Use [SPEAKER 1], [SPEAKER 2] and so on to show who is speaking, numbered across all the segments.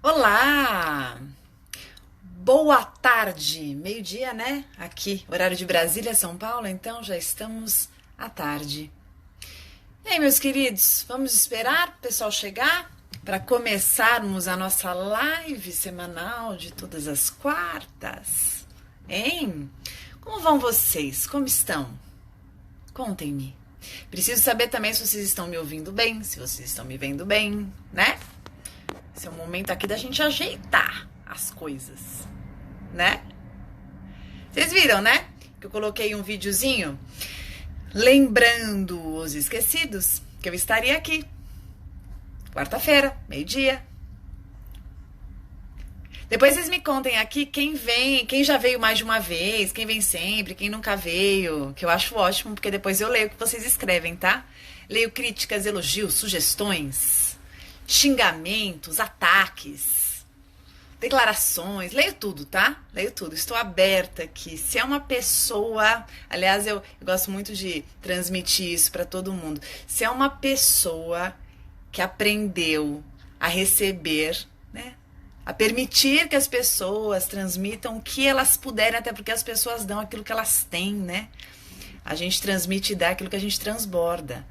[SPEAKER 1] Olá! Boa tarde! Meio-dia, né? Aqui, horário de Brasília, São Paulo, então já estamos à tarde. E aí, meus queridos, vamos esperar o pessoal chegar para começarmos a nossa live semanal de todas as quartas? Hein? Como vão vocês? Como estão? Contem-me. Preciso saber também se vocês estão me ouvindo bem, se vocês estão me vendo bem, né? Esse é o momento aqui da gente ajeitar as coisas, né? Vocês viram, né? Que eu coloquei um videozinho lembrando os esquecidos que eu estaria aqui. Quarta-feira, meio-dia. Depois vocês me contem aqui quem vem, quem já veio mais de uma vez, quem vem sempre, quem nunca veio, que eu acho ótimo, porque depois eu leio o que vocês escrevem, tá? Leio críticas, elogios, sugestões, xingamentos, ataques, declarações, leio tudo, tá? Leio tudo, estou aberta aqui. Se é uma pessoa, aliás, eu gosto muito de transmitir isso para todo mundo. Se é uma pessoa que aprendeu a receber, né? A permitir que as pessoas transmitam o que elas puderem, até porque as pessoas dão aquilo que elas têm, né? A gente transmite e dá aquilo que a gente transborda.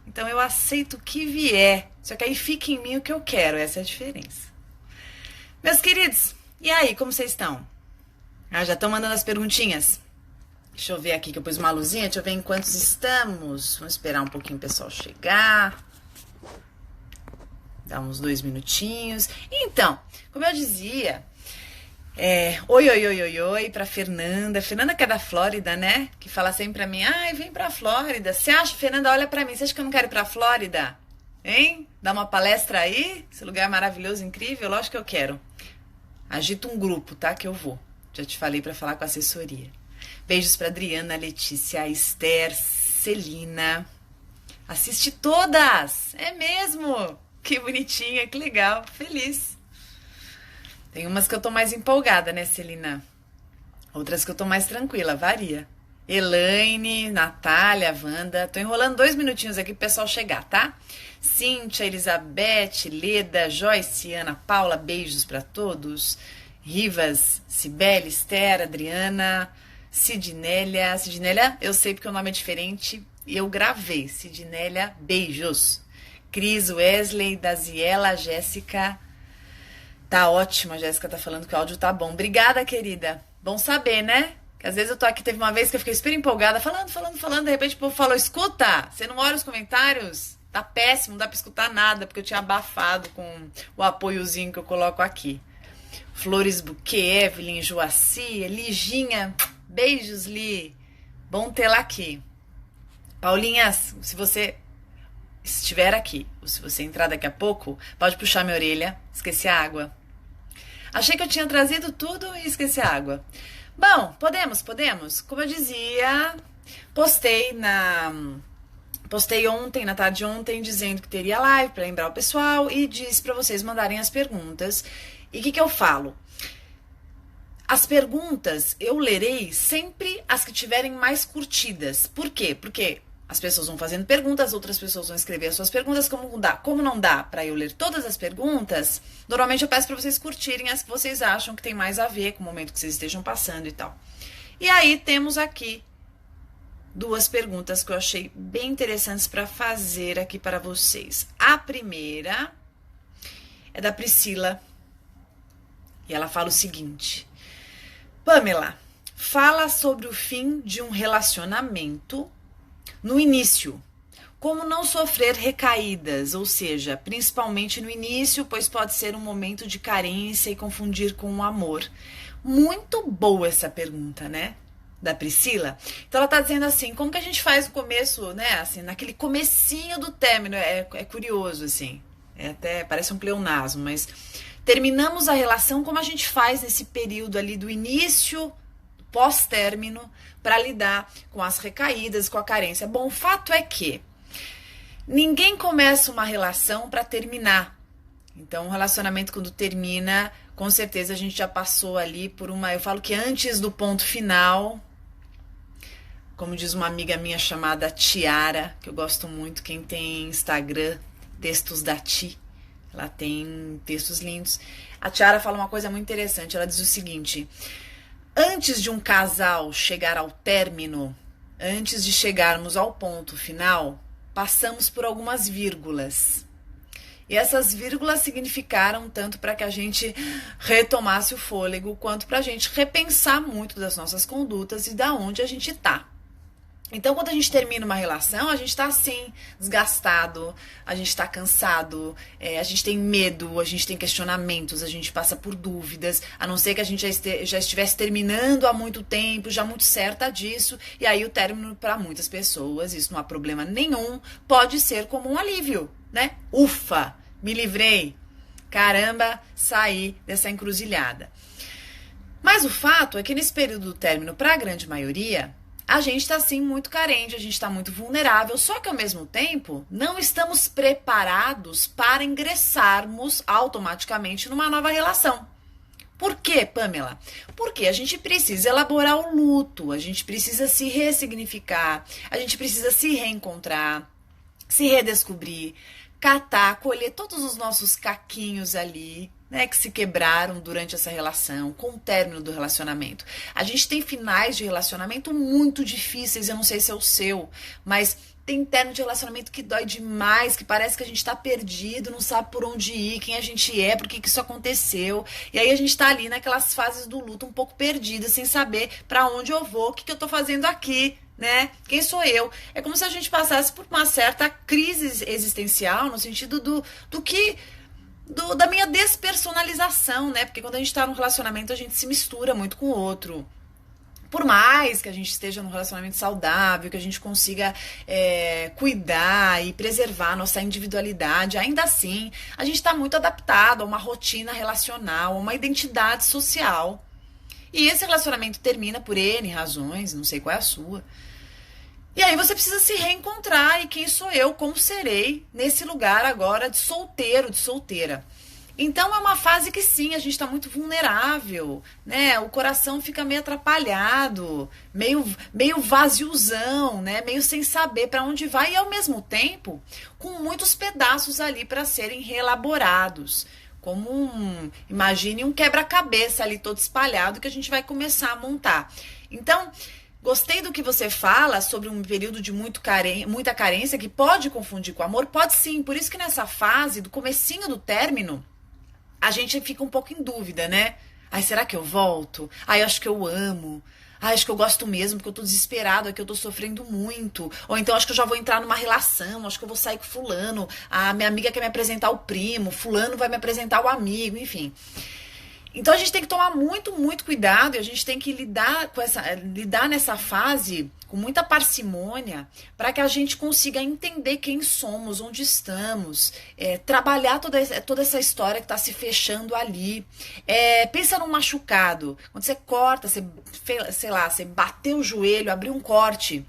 [SPEAKER 1] Então eu aceito o que vier, só que aí fica em mim o que eu quero, essa é a diferença. Meus queridos, e aí, como vocês estão? Já estão mandando as perguntinhas? Deixa eu ver aqui que eu pus uma luzinha, deixa eu ver em quantos estamos. Vamos esperar um pouquinho o pessoal chegar. Dá uns 2 minutinhos. Então, como eu dizia, oi pra Fernanda. Fernanda que é da Flórida, né? Que fala sempre pra mim, ai, vem pra Flórida. Você acha, Fernanda, olha pra mim, você acha que eu não quero ir pra Flórida? Hein? Dá uma palestra aí? Esse lugar é maravilhoso, incrível? Lógico que eu quero. Agita um grupo, tá? Que eu vou. Já te falei pra falar com a assessoria. Beijos pra Adriana, Letícia, Esther, Celina. Assiste todas! É mesmo! Que bonitinha, que legal, feliz. Tem umas que eu tô mais empolgada, né, Celina? Outras que eu tô mais tranquila, varia. Elaine, Natália, Wanda. Tô enrolando 2 minutinhos aqui pro pessoal chegar, tá? Cíntia, Elizabeth, Leda, Joyce, Ana, Paula, beijos pra todos. Rivas, Cibele, Esther, Adriana, Sidnélia. Sidnélia, eu sei porque o nome é diferente e eu gravei. Sidnélia, beijos. Cris, Wesley, Daziela, Jéssica. Tá ótima, a Jéssica tá falando que o áudio tá bom. Obrigada, querida. Bom saber, né? Que às vezes eu tô aqui, teve uma vez que eu fiquei super empolgada, falando, de repente o povo falou, escuta, você não olha os comentários? Tá péssimo, não dá pra escutar nada, porque eu tinha abafado com o apoiozinho que eu coloco aqui. Flores Buquê, Evelyn, Joaci, Liginha, beijos, Li. Bom tê-la aqui. Paulinha, se você estiver aqui, ou se você entrar daqui a pouco, pode puxar minha orelha, esqueci a água. Achei que eu tinha trazido tudo e esqueci a água. Bom, podemos. Como eu dizia, postei ontem, na tarde de ontem, dizendo que teria live para lembrar o pessoal e disse para vocês mandarem as perguntas. E o que eu falo? As perguntas eu lerei sempre as que tiverem mais curtidas. Por quê? Porque as pessoas vão fazendo perguntas, outras pessoas vão escrever as suas perguntas. Como não dá para eu ler todas as perguntas, normalmente eu peço para vocês curtirem as que vocês acham que tem mais a ver com o momento que vocês estejam passando e tal. E aí temos aqui 2 perguntas que eu achei bem interessantes para fazer aqui para vocês. A primeira é da Priscila e ela fala o seguinte: Pamela, fala sobre o fim de um relacionamento no início. Como não sofrer recaídas, ou seja, principalmente no início, pois pode ser um momento de carência e confundir com o amor. Muito boa essa pergunta, né? Da Priscila. Então ela tá dizendo assim, como que a gente faz no começo, né? Assim, naquele comecinho do término, é curioso, assim. Até parece um pleonasmo, mas terminamos a relação, como a gente faz nesse período ali do início, pós-término, para lidar com as recaídas, com a carência. Bom, o fato é que ninguém começa uma relação para terminar. Então, um relacionamento quando termina, com certeza a gente já passou ali por uma... Eu falo que antes do ponto final, como diz uma amiga minha chamada Tiara, que eu gosto muito, quem tem Instagram, Textos da Ti, Ela tem textos lindos. A Tiara fala uma coisa muito interessante. Ela diz o seguinte: antes de um casal chegar ao término, antes de chegarmos ao ponto final, passamos por algumas vírgulas. E essas vírgulas significaram tanto para que a gente retomasse o fôlego, quanto para a gente repensar muito das nossas condutas e da onde a gente está. Então, quando a gente termina uma relação, a gente está assim, desgastado, a gente está cansado, a gente tem medo, a gente tem questionamentos, a gente passa por dúvidas, a não ser que a gente já estivesse terminando há muito tempo, já muito certa disso, e aí o término, para muitas pessoas, isso não há problema nenhum, pode ser como um alívio, né? Ufa, me livrei, caramba, saí dessa encruzilhada. Mas o fato é que nesse período do término, para a grande maioria, a gente está sim muito carente, a gente está muito vulnerável, só que ao mesmo tempo não estamos preparados para ingressarmos automaticamente numa nova relação. Por quê, Pamela? Porque a gente precisa elaborar o luto, a gente precisa se ressignificar, a gente precisa se reencontrar, se redescobrir, catar, colher todos os nossos caquinhos ali, né, que se quebraram durante essa relação, com o término do relacionamento. A gente tem finais de relacionamento muito difíceis, eu não sei se é o seu, mas tem término de relacionamento que dói demais, que parece que a gente tá perdido, não sabe por onde ir, quem a gente é, por que isso aconteceu. E aí a gente tá ali naquelas fases do luto um pouco perdida, sem saber pra onde eu vou, o que eu tô fazendo aqui, né? Quem sou eu? É como se a gente passasse por uma certa crise existencial, no sentido da minha despersonalização, né? Porque quando a gente tá num relacionamento, a gente se mistura muito com o outro. Por mais que a gente esteja num relacionamento saudável, que a gente consiga cuidar e preservar a nossa individualidade, ainda assim, a gente está muito adaptado a uma rotina relacional, a uma identidade social. E esse relacionamento termina por N razões, não sei qual é a sua. E aí você precisa se reencontrar, e quem sou eu, como serei nesse lugar agora de solteiro, de solteira. Então é uma fase que sim, a gente está muito vulnerável, né? O coração fica meio atrapalhado, meio vaziozão, né? Meio sem saber para onde vai, e ao mesmo tempo com muitos pedaços ali para serem reelaborados. Imagine um quebra-cabeça ali todo espalhado que a gente vai começar a montar. Então, gostei do que você fala sobre um período de muita carência que pode confundir com amor. Pode sim, por isso que nessa fase do comecinho do término, a gente fica um pouco em dúvida, né? Ai, será que eu volto? Ai, eu acho que eu amo. Ai, acho que eu gosto mesmo, porque eu tô desesperado, é que eu tô sofrendo muito. Ou então acho que eu já vou entrar numa relação, acho que eu vou sair com fulano. A minha amiga quer me apresentar o primo, fulano vai me apresentar o amigo, enfim. Então a gente tem que tomar muito, muito cuidado, e a gente tem que lidar nessa fase com muita parcimônia para que a gente consiga entender quem somos, onde estamos, trabalhar toda essa história que está se fechando ali. Pensa num machucado, quando você corta, você bateu o joelho, abriu um corte,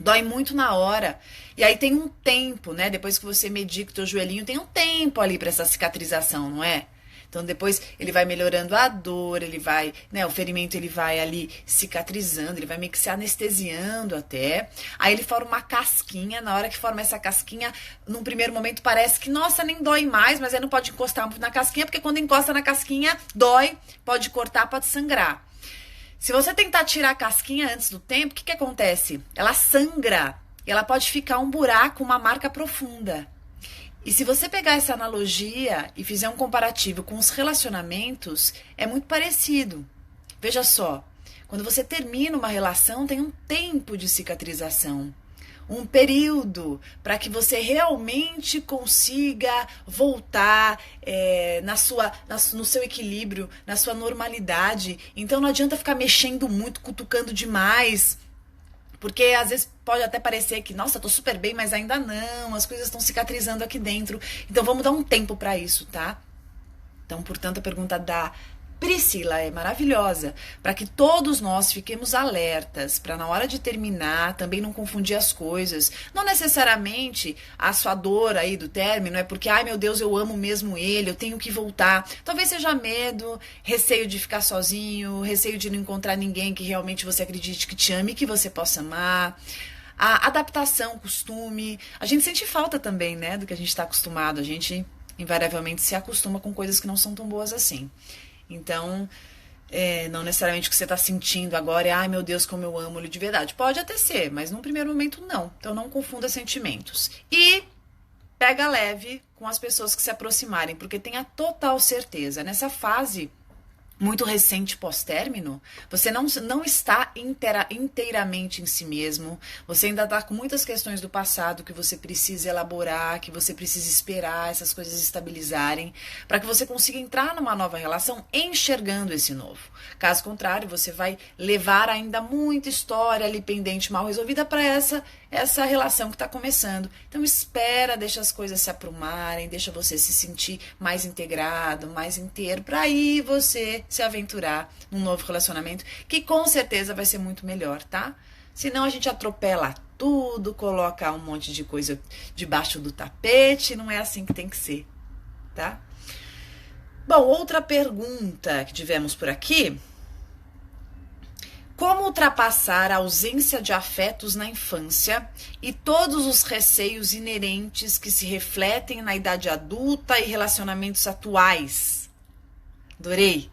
[SPEAKER 1] dói muito na hora. E aí tem um tempo, né? Depois que você medica o teu joelhinho, tem um tempo ali para essa cicatrização, não é? Então depois ele vai melhorando a dor, ele vai, né, o ferimento ele vai ali cicatrizando, ele vai meio que se anestesiando até. Aí ele forma uma casquinha, na hora que forma essa casquinha, num primeiro momento parece que, nossa, nem dói mais, mas aí não pode encostar muito na casquinha, porque quando encosta na casquinha, dói, pode cortar, pode sangrar. Se você tentar tirar a casquinha antes do tempo, o que acontece? Ela sangra, e ela pode ficar um buraco, uma marca profunda. E se você pegar essa analogia e fizer um comparativo com os relacionamentos, é muito parecido. Veja só, quando você termina uma relação, tem um tempo de cicatrização, um período para que você realmente consiga voltar no seu equilíbrio, na sua normalidade. Então não adianta ficar mexendo muito, cutucando demais, porque às vezes pode até parecer que, nossa, tô super bem, mas ainda não, as coisas estão cicatrizando aqui dentro. Então vamos dar um tempo para isso, tá? Então, portanto, a pergunta da Priscila é maravilhosa, para que todos nós fiquemos alertas, para na hora de terminar também não confundir as coisas. Não necessariamente a sua dor aí do término é porque, ai meu Deus, eu amo mesmo ele, eu tenho que voltar. Talvez seja medo, receio de ficar sozinho, receio de não encontrar ninguém que realmente você acredite que te ame e que você possa amar. A adaptação, o costume, a gente sente falta também, né, do que a gente está acostumado, a gente invariavelmente se acostuma com coisas que não são tão boas assim. Então, não necessariamente o que você está sentindo agora é, ai meu Deus, como eu amo ele de verdade. Pode até ser, mas num primeiro momento não. Então não confunda sentimentos. E pega leve com as pessoas que se aproximarem, porque tenha total certeza, nessa fase muito recente pós-término, você não está inteiramente em si mesmo, você ainda está com muitas questões do passado que você precisa elaborar, que você precisa esperar essas coisas estabilizarem, para que você consiga entrar numa nova relação enxergando esse novo. Caso contrário, você vai levar ainda muita história ali pendente, mal resolvida para essa relação que está começando. Então espera, deixa as coisas se aprumarem, deixa você se sentir mais integrado, mais inteiro, para aí você se aventurar num novo relacionamento, que com certeza vai ser muito melhor, tá? Senão a gente atropela tudo, coloca um monte de coisa debaixo do tapete, não é assim que tem que ser, tá? Bom, outra pergunta que tivemos por aqui: como ultrapassar a ausência de afetos na infância e todos os receios inerentes que se refletem na idade adulta e relacionamentos atuais? Adorei!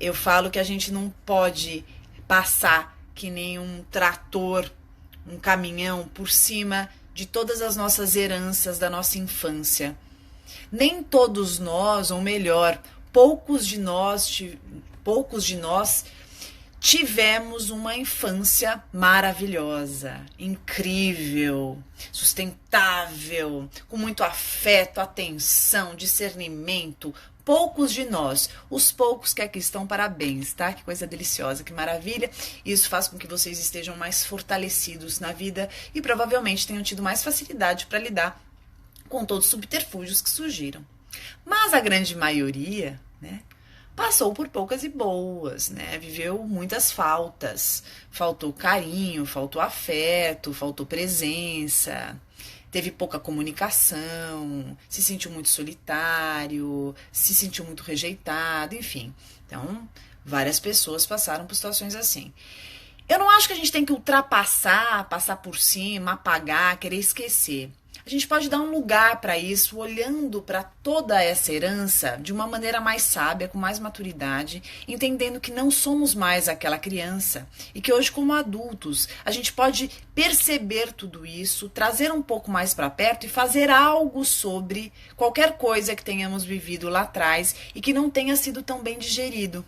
[SPEAKER 1] Eu falo que a gente não pode passar que nem um trator, um caminhão por cima de todas as nossas heranças da nossa infância. Nem todos nós, ou melhor, poucos de nós tivemos uma infância maravilhosa, incrível, sustentável, com muito afeto, atenção, discernimento. Poucos de nós, os poucos que aqui estão, parabéns, tá? Que coisa deliciosa, que maravilha. Isso faz com que vocês estejam mais fortalecidos na vida e provavelmente tenham tido mais facilidade para lidar com todos os subterfúgios que surgiram. Mas a grande maioria, né, passou por poucas e boas, né? Viveu muitas faltas. Faltou carinho, faltou afeto, faltou presença, teve pouca comunicação, se sentiu muito solitário, se sentiu muito rejeitado, enfim. Então, várias pessoas passaram por situações assim. Eu não acho que a gente tem que ultrapassar, passar por cima, apagar, querer esquecer. A gente pode dar um lugar para isso, olhando para toda essa herança de uma maneira mais sábia, com mais maturidade, entendendo que não somos mais aquela criança e que hoje, como adultos, a gente pode perceber tudo isso, trazer um pouco mais para perto e fazer algo sobre qualquer coisa que tenhamos vivido lá atrás e que não tenha sido tão bem digerido.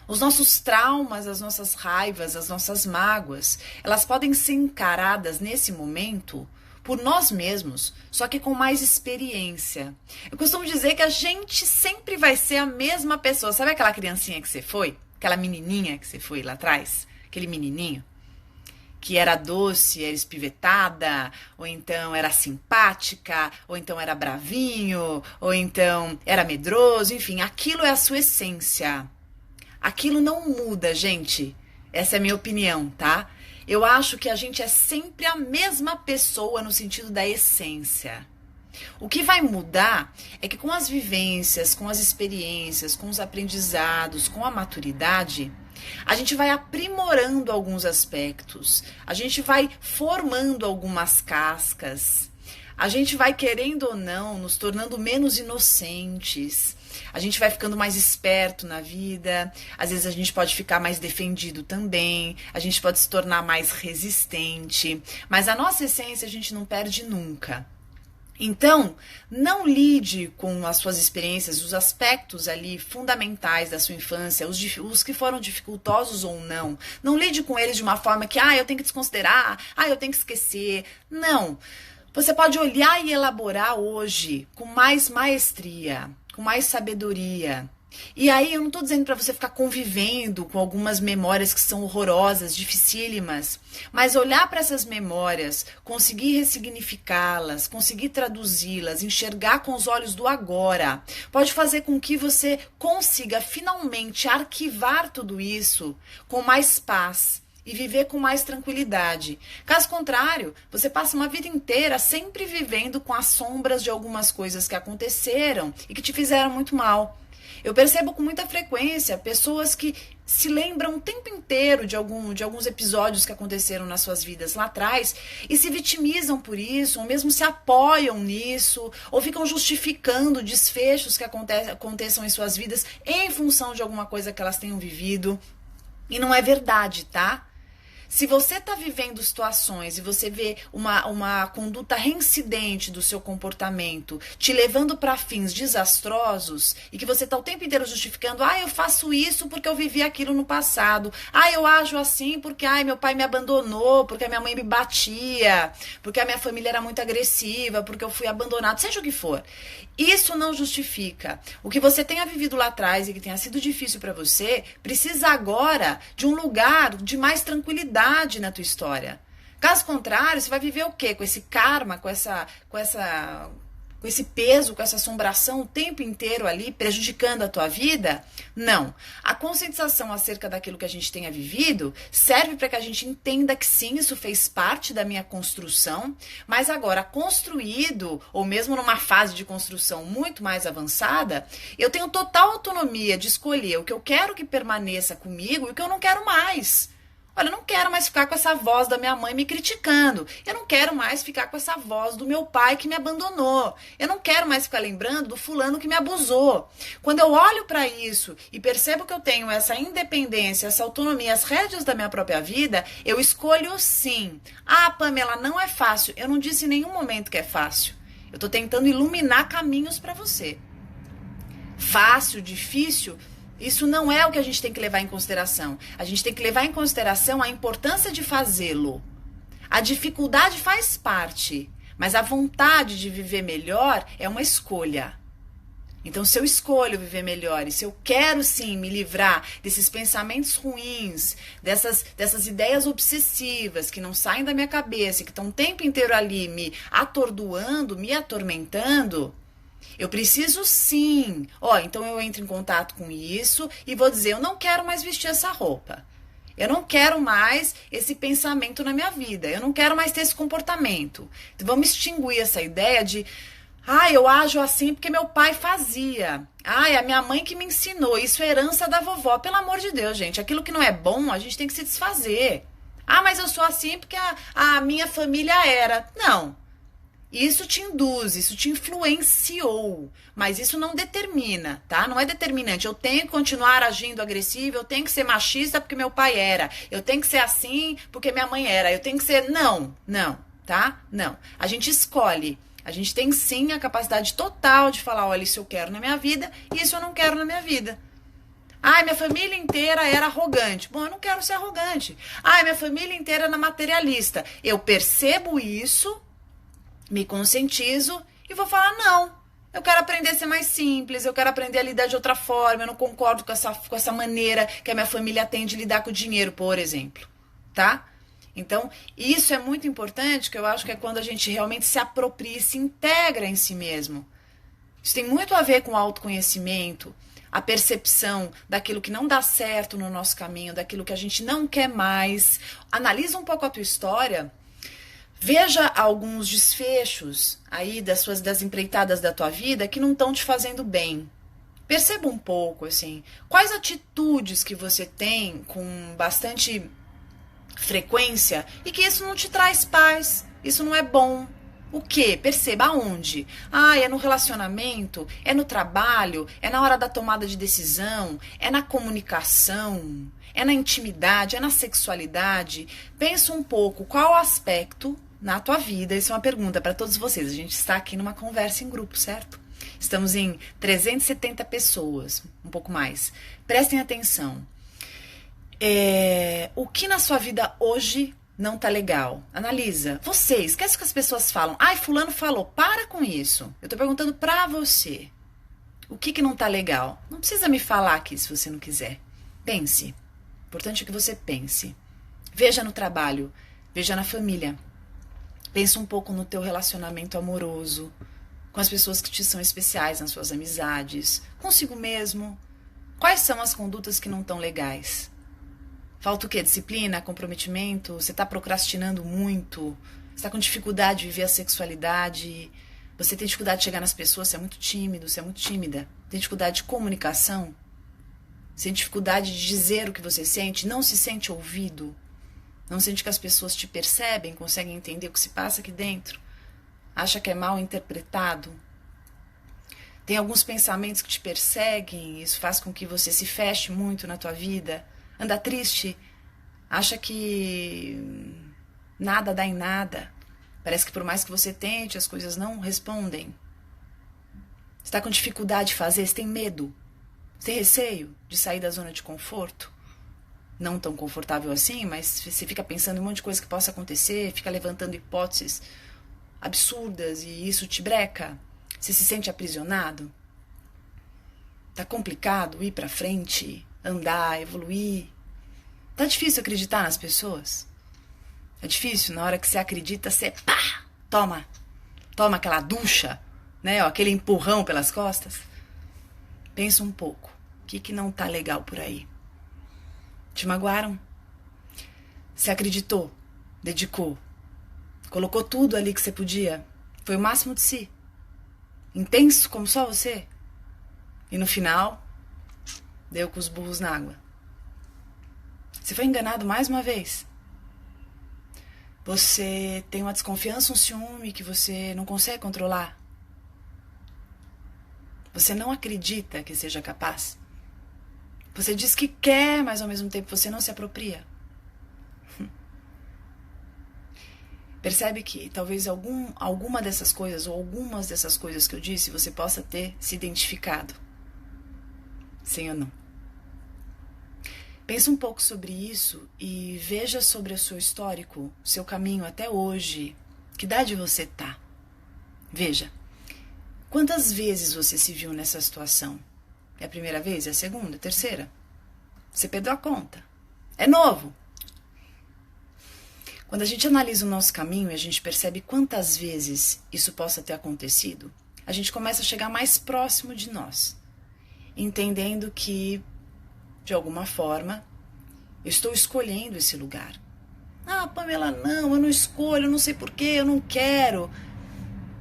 [SPEAKER 1] Os nossos traumas, as nossas raivas, as nossas mágoas, elas podem ser encaradas nesse momento por nós mesmos, só que com mais experiência. Eu costumo dizer que a gente sempre vai ser a mesma pessoa. Sabe aquela criancinha que você foi? Aquela menininha que você foi lá atrás? Aquele menininho que era doce, era espivetada, ou então era simpática, ou então era bravinho, ou então era medroso, enfim, aquilo é a sua essência. Aquilo não muda, gente. Essa é a minha opinião, tá? Eu acho que a gente é sempre a mesma pessoa no sentido da essência. O que vai mudar é que com as vivências, com as experiências, com os aprendizados, com a maturidade, a gente vai aprimorando alguns aspectos, a gente vai formando algumas cascas, a gente vai, querendo ou não, nos tornando menos inocentes. A gente vai ficando mais esperto na vida, às vezes a gente pode ficar mais defendido também, a gente pode se tornar mais resistente, mas a nossa essência a gente não perde nunca. Então, não lide com as suas experiências, os aspectos ali fundamentais da sua infância, os que foram dificultosos ou não. Não lide com eles de uma forma que, eu tenho que desconsiderar, eu tenho que esquecer. Não. Você pode olhar e elaborar hoje com mais maestria, com mais sabedoria. E aí eu não estou dizendo para você ficar convivendo com algumas memórias que são horrorosas, dificílimas, mas olhar para essas memórias, conseguir ressignificá-las, conseguir traduzi-las, enxergar com os olhos do agora, pode fazer com que você consiga finalmente arquivar tudo isso com mais paz e viver com mais tranquilidade. Caso contrário, você passa uma vida inteira sempre vivendo com as sombras de algumas coisas que aconteceram e que te fizeram muito mal. Eu percebo com muita frequência pessoas que se lembram o tempo inteiro de alguns episódios que aconteceram nas suas vidas lá atrás e se vitimizam por isso, ou mesmo se apoiam nisso, ou ficam justificando desfechos que aconteçam em suas vidas em função de alguma coisa que elas tenham vivido. E não é verdade, tá? Se você está vivendo situações e você vê uma conduta reincidente do seu comportamento te levando para fins desastrosos e que você está o tempo inteiro justificando, eu faço isso porque eu vivi aquilo no passado, eu ajo assim porque meu pai me abandonou, porque a minha mãe me batia, porque a minha família era muito agressiva, porque eu fui abandonado, seja o que for. Isso não justifica. O que você tenha vivido lá atrás e que tenha sido difícil para você, precisa agora de um lugar de mais tranquilidade na tua história. Caso contrário, você vai viver o quê? Com esse karma, com esse peso, com essa assombração o tempo inteiro ali, prejudicando a tua vida? Não. A conscientização acerca daquilo que a gente tenha vivido serve para que a gente entenda que sim, isso fez parte da minha construção, mas agora construído, ou mesmo numa fase de construção muito mais avançada, eu tenho total autonomia de escolher o que eu quero que permaneça comigo e o que eu não quero mais. Olha, eu não quero mais ficar com essa voz da minha mãe me criticando. Eu não quero mais ficar com essa voz do meu pai que me abandonou. Eu não quero mais ficar lembrando do fulano que me abusou. Quando eu olho para isso e percebo que eu tenho essa independência, essa autonomia, as rédeas da minha própria vida, eu escolho sim. Pamela, não é fácil. Eu não disse em nenhum momento que é fácil. Eu estou tentando iluminar caminhos para você. Fácil, difícil... Isso não é o que a gente tem que levar em consideração. A gente tem que levar em consideração a importância de fazê-lo. A dificuldade faz parte, mas a vontade de viver melhor é uma escolha. Então, se eu escolho viver melhor e se eu quero sim me livrar desses pensamentos ruins, dessas ideias obsessivas que não saem da minha cabeça, que estão o tempo inteiro ali me atordoando, me atormentando, eu preciso sim. Então eu entro em contato com isso e vou dizer, eu não quero mais vestir essa roupa. Eu não quero mais esse pensamento na minha vida. Eu não quero mais ter esse comportamento. Então vamos extinguir essa ideia de, eu ajo assim porque meu pai fazia. A minha mãe que me ensinou. Isso é herança da vovó. Pelo amor de Deus, gente. Aquilo que não é bom, a gente tem que se desfazer. Mas eu sou assim porque a minha família era. Não. Isso te induz, isso te influenciou, mas isso não determina, tá? Não é determinante. Eu tenho que continuar agindo agressivo, eu tenho que ser machista porque meu pai era, eu tenho que ser assim porque minha mãe era, eu tenho que ser... Não, tá? Não. A gente escolhe. A gente tem sim a capacidade total de falar, olha, isso eu quero na minha vida e isso eu não quero na minha vida. Minha família inteira era arrogante. Bom, eu não quero ser arrogante. Minha família inteira era materialista. Eu percebo isso... Me conscientizo e vou falar, não, eu quero aprender a ser mais simples, eu quero aprender a lidar de outra forma, eu não concordo com essa maneira que a minha família tem de lidar com o dinheiro, por exemplo, tá? Então, isso é muito importante, que eu acho que é quando a gente realmente se apropria e se integra em si mesmo. Isso tem muito a ver com o autoconhecimento, a percepção daquilo que não dá certo no nosso caminho, daquilo que a gente não quer mais. Analisa um pouco a tua história. Veja alguns desfechos aí das empreitadas da tua vida que não estão te fazendo bem. Perceba um pouco, assim, quais atitudes que você tem com bastante frequência e que isso não te traz paz, isso não é bom. O quê? Perceba aonde. É no relacionamento, é no trabalho, é na hora da tomada de decisão, é na comunicação, é na intimidade, é na sexualidade. Pensa um pouco qual aspecto na tua vida, isso é uma pergunta para todos vocês. A gente está aqui numa conversa em grupo, certo? Estamos em 370 pessoas, um pouco mais. Prestem atenção. O que na sua vida hoje não tá legal? Analisa. Você, esquece o que as pessoas falam. Fulano falou. Para com isso. Eu tô perguntando pra você. O que não tá legal? Não precisa me falar aqui se você não quiser. Pense. Importante é que você pense. Veja no trabalho. Veja na família. Pensa um pouco no teu relacionamento amoroso, com as pessoas que te são especiais nas suas amizades, consigo mesmo. Quais são as condutas que não estão legais? Falta o quê? Disciplina, comprometimento? Você está procrastinando muito? Você está com dificuldade de viver a sexualidade? Você tem dificuldade de chegar nas pessoas? Você é muito tímido, você é muito tímida? Tem dificuldade de comunicação? Tem dificuldade de dizer o que você sente? Não se sente ouvido? Não sente que as pessoas te percebem, conseguem entender o que se passa aqui dentro? Acha que é mal interpretado? Tem alguns pensamentos que te perseguem, isso faz com que você se feche muito na tua vida? Anda triste? Acha que nada dá em nada? Parece que por mais que você tente, as coisas não respondem. Você está com dificuldade de fazer, você tem medo, você tem receio de sair da zona de conforto? Não tão confortável assim, mas você fica pensando em um monte de coisa que possa acontecer, fica levantando hipóteses absurdas e isso te breca? Você se sente aprisionado? Tá complicado ir pra frente, andar, evoluir? Tá difícil acreditar nas pessoas? É difícil, na hora que você acredita, você pá, toma aquela ducha, né? Aquele empurrão pelas costas. Pensa um pouco, o que não tá legal por aí? Te magoaram? Você acreditou, dedicou, colocou tudo ali que você podia, foi o máximo de si, intenso como só você, e no final, deu com os burros na água. Você foi enganado mais uma vez. Você tem uma desconfiança, um ciúme que você não consegue controlar. Você não acredita que seja capaz. Você diz que quer, mas ao mesmo tempo você não se apropria. Percebe que talvez alguma dessas coisas ou algumas dessas coisas que eu disse você possa ter se identificado. Sim ou não? Pensa um pouco sobre isso e veja sobre o seu histórico, seu caminho até hoje. Que idade você tá? Veja. Quantas vezes você se viu nessa situação? É a primeira vez? É a segunda? A terceira? Você perdeu a conta. É novo. Quando a gente analisa o nosso caminho e a gente percebe quantas vezes isso possa ter acontecido, a gente começa a chegar mais próximo de nós, entendendo que, de alguma forma, eu estou escolhendo esse lugar. Ah, Pamela, não, eu não escolho, eu não sei porquê, eu não quero.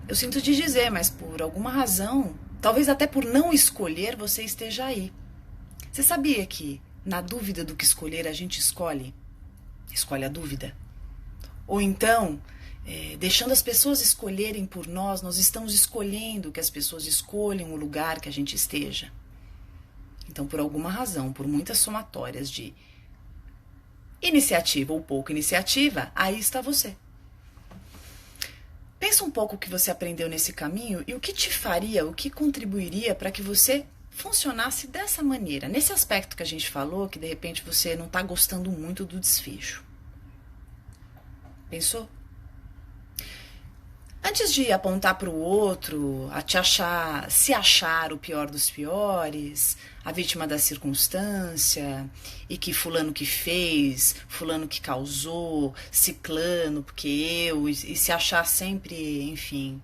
[SPEAKER 1] Eu sinto te dizer, mas por alguma razão, talvez até por não escolher, você esteja aí. Você sabia que, na dúvida do que escolher, a gente escolhe a dúvida? Ou então, deixando as pessoas escolherem por nós, nós estamos escolhendo que as pessoas escolham o lugar que a gente esteja. Então, por alguma razão, por muitas somatórias de iniciativa ou pouca iniciativa, aí está você. Pensa um pouco o que você aprendeu nesse caminho e o que te faria, o que contribuiria para que você funcionasse dessa maneira, nesse aspecto que a gente falou, que de repente você não está gostando muito do desfecho. Pensou? Antes de apontar para o outro, se achar o pior dos piores, a vítima da circunstância, e que fulano que fez, fulano que causou, ciclano, porque eu, e se achar sempre, enfim,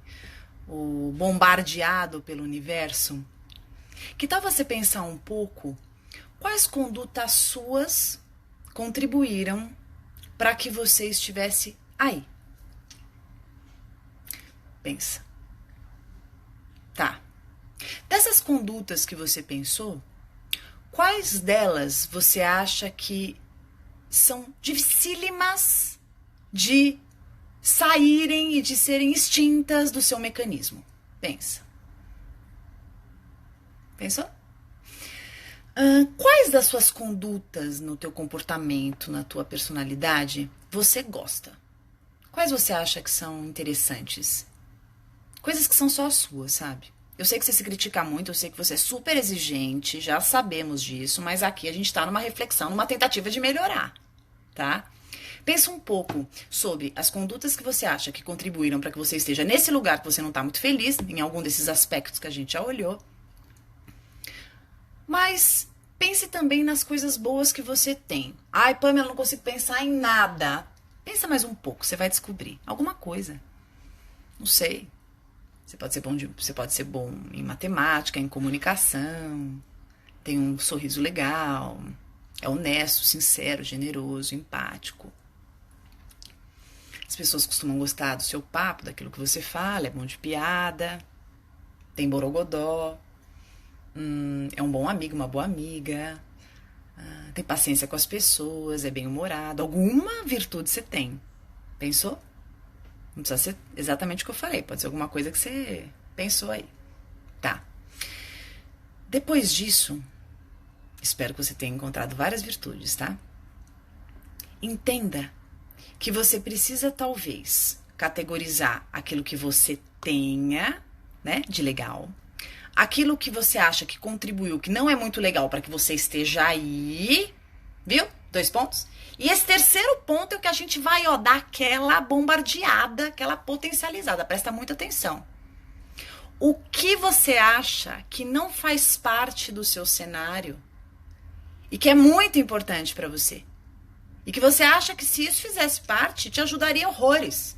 [SPEAKER 1] o bombardeado pelo universo, que tal você pensar um pouco quais condutas suas contribuíram para que você estivesse aí? Pensa. Tá. Dessas condutas que você pensou, quais delas você acha que são dificílimas de saírem e de serem extintas do seu mecanismo? Pensa. Pensou? Quais das suas condutas no teu comportamento, na tua personalidade, você gosta? Quais você acha que são interessantes? Coisas que são só suas, sabe? Eu sei que você se critica muito, eu sei que você é super exigente, já sabemos disso, mas aqui a gente tá numa reflexão, numa tentativa de melhorar, tá? Pensa um pouco sobre as condutas que você acha que contribuíram para que você esteja nesse lugar que você não tá muito feliz, em algum desses aspectos que a gente já olhou. Mas pense também nas coisas boas que você tem. Ai, Pamela, eu não consigo pensar em nada. Pensa mais um pouco, você vai descobrir alguma coisa. Não sei. Você pode ser bom em matemática, em comunicação, tem um sorriso legal, é honesto, sincero, generoso, empático. As pessoas costumam gostar do seu papo, daquilo que você fala, é bom de piada, tem borogodó. É um bom amigo, uma boa amiga, tem paciência com as pessoas, é bem-humorado. Alguma virtude você tem. Pensou? Não precisa ser exatamente o que eu falei, pode ser alguma coisa que você pensou aí. Tá. Depois disso, espero que você tenha encontrado várias virtudes, tá? Entenda que você precisa, talvez, categorizar aquilo que você tenha, né, de legal, aquilo que você acha que contribuiu, que não é muito legal para que você esteja aí, viu? 2 pontos. E esse terceiro ponto é o que a gente vai, dar aquela bombardeada, aquela potencializada. Presta muita atenção. O que você acha que não faz parte do seu cenário e que é muito importante para você? E que você acha que se isso fizesse parte, te ajudaria horrores.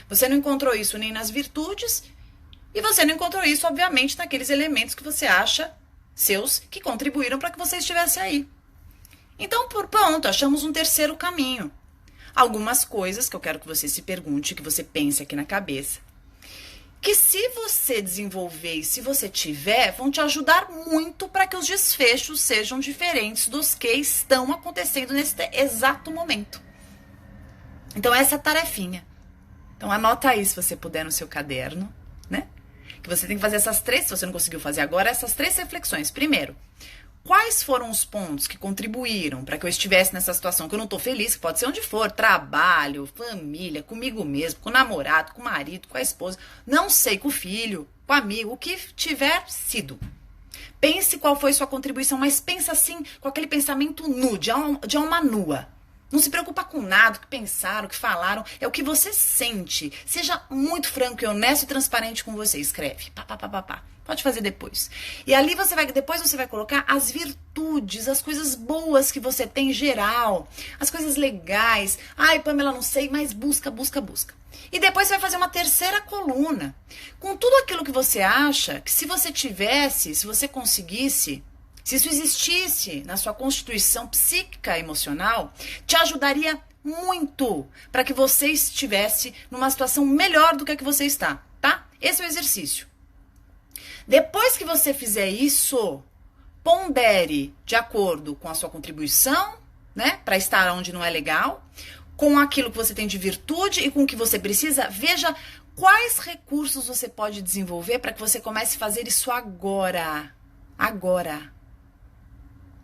[SPEAKER 1] Você não encontrou isso nem nas virtudes e você não encontrou isso, obviamente, naqueles elementos que você acha seus que contribuíram para que você estivesse aí. Então, pronto, achamos um terceiro caminho. Algumas coisas que eu quero que você se pergunte, que você pense aqui na cabeça, que se você desenvolver e se você tiver, vão te ajudar muito para que os desfechos sejam diferentes dos que estão acontecendo nesse exato momento. Então, essa é a tarefinha. Então, anota aí, se você puder, no seu caderno, né? Que você tem que fazer essas 3, se você não conseguiu fazer agora, essas 3 reflexões. Primeiro, quais foram os pontos que contribuíram para que eu estivesse nessa situação que eu não estou feliz, que pode ser onde for, trabalho, família, comigo mesmo, com o namorado, com o marido, com a esposa, não sei, com o filho, com o amigo, o que tiver sido. Pense qual foi sua contribuição, mas pensa assim, com aquele pensamento nu, de alma nua. Não se preocupa com nada, o que pensaram, o que falaram, é o que você sente. Seja muito franco e honesto e transparente com você. Escreve. Pode fazer depois. E ali depois você vai colocar as virtudes, as coisas boas que você tem em geral, as coisas legais. Ai, Pamela, não sei, mas busca. E depois você vai fazer uma terceira coluna, com tudo aquilo que você acha que se você tivesse, se você conseguisse, se isso existisse na sua constituição psíquica e emocional, te ajudaria muito para que você estivesse numa situação melhor do que a que você está, tá? Esse é o exercício. Depois que você fizer isso, pondere de acordo com a sua contribuição, né, para estar onde não é legal, com aquilo que você tem de virtude e com o que você precisa, veja quais recursos você pode desenvolver para que você comece a fazer isso agora.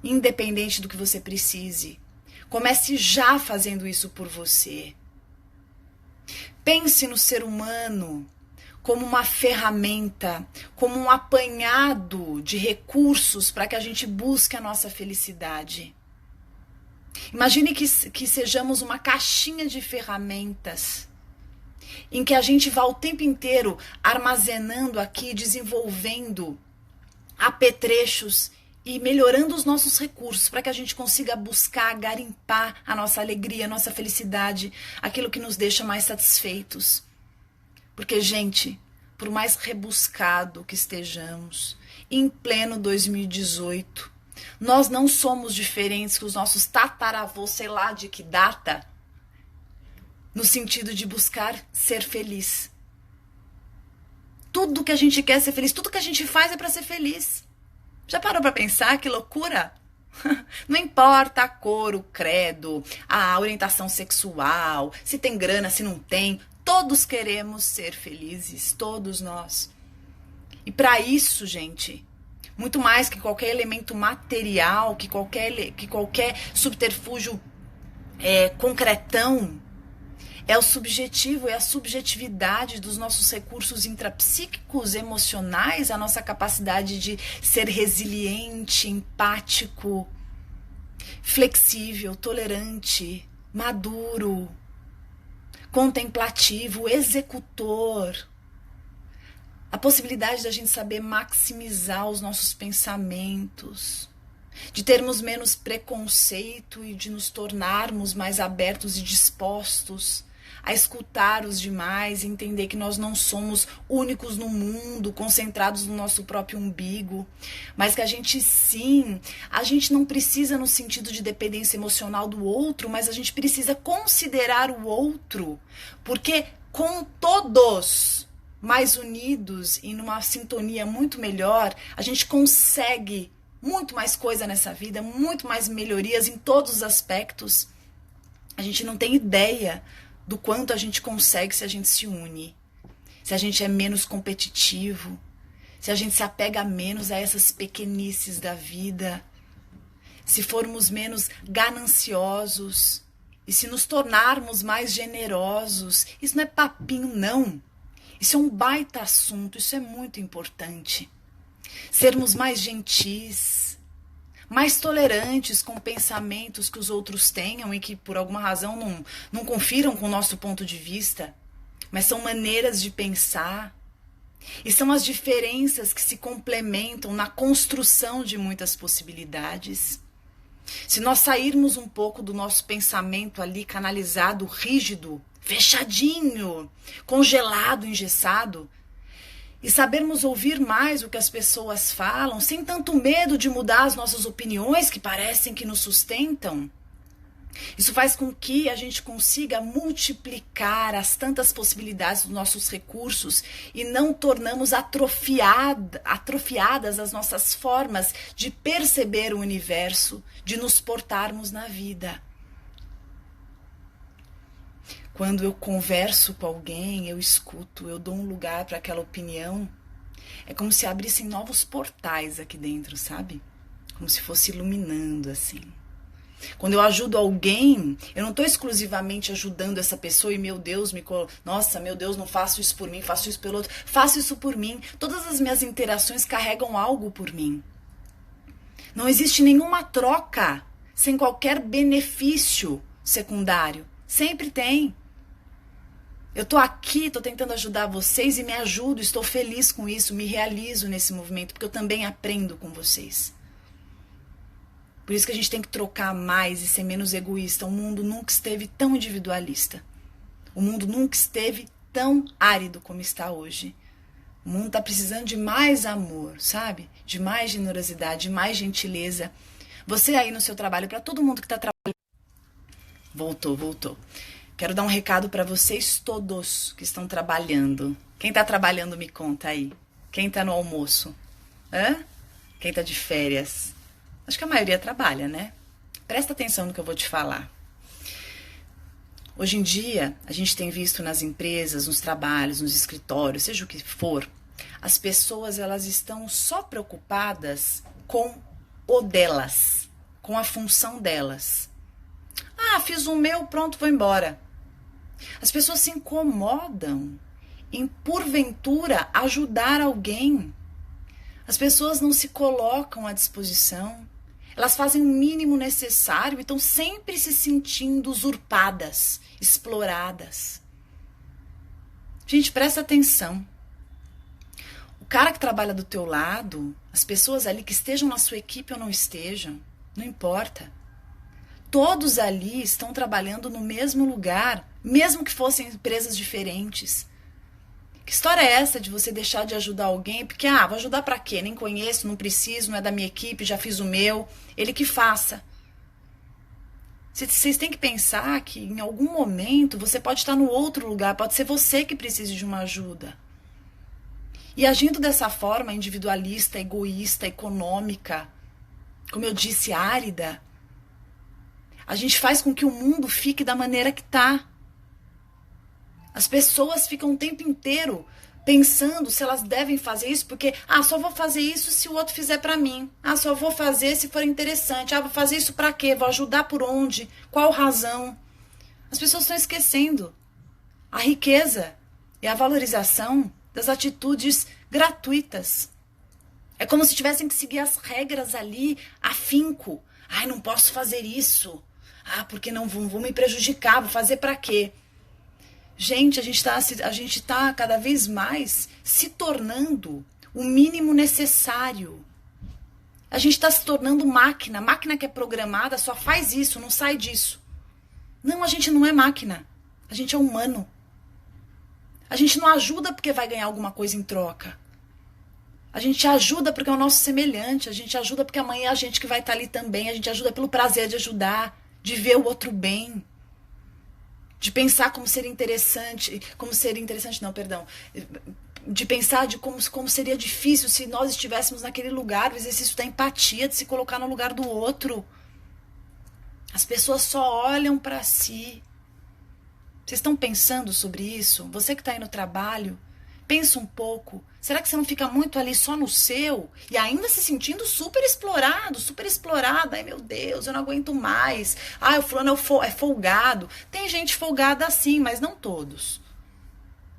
[SPEAKER 1] Independente do que você precise. Comece já fazendo isso por você. Pense no ser humano como uma ferramenta, como um apanhado de recursos para que a gente busque a nossa felicidade. Imagine que sejamos uma caixinha de ferramentas em que a gente vá o tempo inteiro armazenando aqui, desenvolvendo apetrechos e melhorando os nossos recursos para que a gente consiga buscar, garimpar a nossa alegria, a nossa felicidade, aquilo que nos deixa mais satisfeitos. Porque, gente, por mais rebuscado que estejamos, em pleno 2018, nós não somos diferentes que os nossos tataravôs, sei lá de que data, no sentido de buscar ser feliz. Tudo que a gente quer é ser feliz, tudo que a gente faz é para ser feliz. Já parou para pensar que loucura? Não importa a cor, o credo, a orientação sexual, se tem grana, se não tem, todos queremos ser felizes, todos nós. E para isso, gente, muito mais que qualquer elemento material, que qualquer subterfúgio concretão, é o subjetivo, é a subjetividade dos nossos recursos intrapsíquicos, emocionais, a nossa capacidade de ser resiliente, empático, flexível, tolerante, maduro, contemplativo, executor. A possibilidade da gente saber maximizar os nossos pensamentos, de termos menos preconceito e de nos tornarmos mais abertos e dispostos a escutar os demais, entender que nós não somos únicos no mundo, concentrados no nosso próprio umbigo, mas que a gente não precisa no sentido de dependência emocional do outro, mas a gente precisa considerar o outro, porque com todos mais unidos e numa sintonia muito melhor, a gente consegue muito mais coisa nessa vida, muito mais melhorias em todos os aspectos. A gente não tem ideia do quanto a gente consegue se a gente se une, se a gente é menos competitivo, se a gente se apega menos a essas pequenices da vida, se formos menos gananciosos e se nos tornarmos mais generosos. Isso não é papinho, não. Isso é um baita assunto, isso é muito importante. Sermos mais gentis, mais tolerantes com pensamentos que os outros tenham e que por alguma razão não confiram com o nosso ponto de vista, mas são maneiras de pensar. E são as diferenças que se complementam na construção de muitas possibilidades. Se nós sairmos um pouco do nosso pensamento ali canalizado, rígido, fechadinho, congelado, engessado, e sabermos ouvir mais o que as pessoas falam, sem tanto medo de mudar as nossas opiniões que parecem que nos sustentam, isso faz com que a gente consiga multiplicar as tantas possibilidades dos nossos recursos e não tornamos atrofiadas as nossas formas de perceber o universo, de nos portarmos na vida. Quando eu converso com alguém, eu escuto, eu dou um lugar para aquela opinião, é como se abrissem novos portais aqui dentro, sabe? Como se fosse iluminando assim. Quando eu ajudo alguém, eu não estou exclusivamente ajudando essa pessoa e nossa, meu Deus, não faço isso por mim, faço isso pelo outro. Faço isso por mim. Todas as minhas interações carregam algo por mim. Não existe nenhuma troca sem qualquer benefício secundário. Sempre tem. Eu estou aqui, estou tentando ajudar vocês e me ajudo, estou feliz com isso, me realizo nesse movimento, porque eu também aprendo com vocês. Por isso que a gente tem que trocar mais e ser menos egoísta. O mundo nunca esteve tão individualista. O mundo nunca esteve tão árido como está hoje. O mundo está precisando de mais amor, sabe? De mais generosidade, de mais gentileza. Você aí no seu trabalho, para todo mundo que está trabalhando. Voltou. Quero dar um recado para vocês todos que estão trabalhando. Quem está trabalhando, me conta aí. Quem está no almoço? Quem está de férias? Acho que a maioria trabalha, né? Presta atenção no que eu vou te falar. Hoje em dia, a gente tem visto nas empresas, nos trabalhos, nos escritórios, seja o que for, as pessoas elas estão só preocupadas com o delas, com a função delas. Fiz o meu, pronto, vou embora. As pessoas se incomodam em, porventura, ajudar alguém. As pessoas não se colocam à disposição. Elas fazem o mínimo necessário e estão sempre se sentindo usurpadas, exploradas. Gente, presta atenção. O cara que trabalha do teu lado, as pessoas ali que estejam na sua equipe ou não estejam, não importa. Todos ali estão trabalhando no mesmo lugar, mesmo que fossem empresas diferentes. Que história é essa de você deixar de ajudar alguém? Porque, vou ajudar pra quê? Nem conheço, não preciso, não é da minha equipe, já fiz o meu. Ele que faça. Vocês têm que pensar que em algum momento você pode estar no outro lugar, pode ser você que precise de uma ajuda. E agindo dessa forma individualista, egoísta, econômica, como eu disse, árida, a gente faz com que o mundo fique da maneira que está. As pessoas ficam o tempo inteiro pensando se elas devem fazer isso, porque, só vou fazer isso se o outro fizer pra mim. Só vou fazer se for interessante. Vou fazer isso pra quê? Vou ajudar por onde? Qual razão? As pessoas estão esquecendo a riqueza e a valorização das atitudes gratuitas. É como se tivessem que seguir as regras ali, afinco. Não posso fazer isso. Porque não vou me prejudicar, vou fazer pra quê? Gente, a gente tá cada vez mais se tornando o mínimo necessário. A gente está se tornando máquina. Máquina que é programada só faz isso, não sai disso. Não, a gente não é máquina. A gente é humano. A gente não ajuda porque vai ganhar alguma coisa em troca. A gente ajuda porque é o nosso semelhante. A gente ajuda porque amanhã é a gente que vai estar ali também. A gente ajuda pelo prazer de ajudar, de ver o outro bem. De pensar como ser interessante, de pensar de como seria difícil se nós estivéssemos naquele lugar, o exercício da empatia, de se colocar no lugar do outro. As pessoas só olham para si. Vocês estão pensando sobre isso? Você que está aí no trabalho, pensa um pouco. Será que você não fica muito ali só no seu e ainda se sentindo super explorado, super explorada? Ai, meu Deus, eu não aguento mais. Ai, o fulano é folgado. Tem gente folgada assim, mas não todos.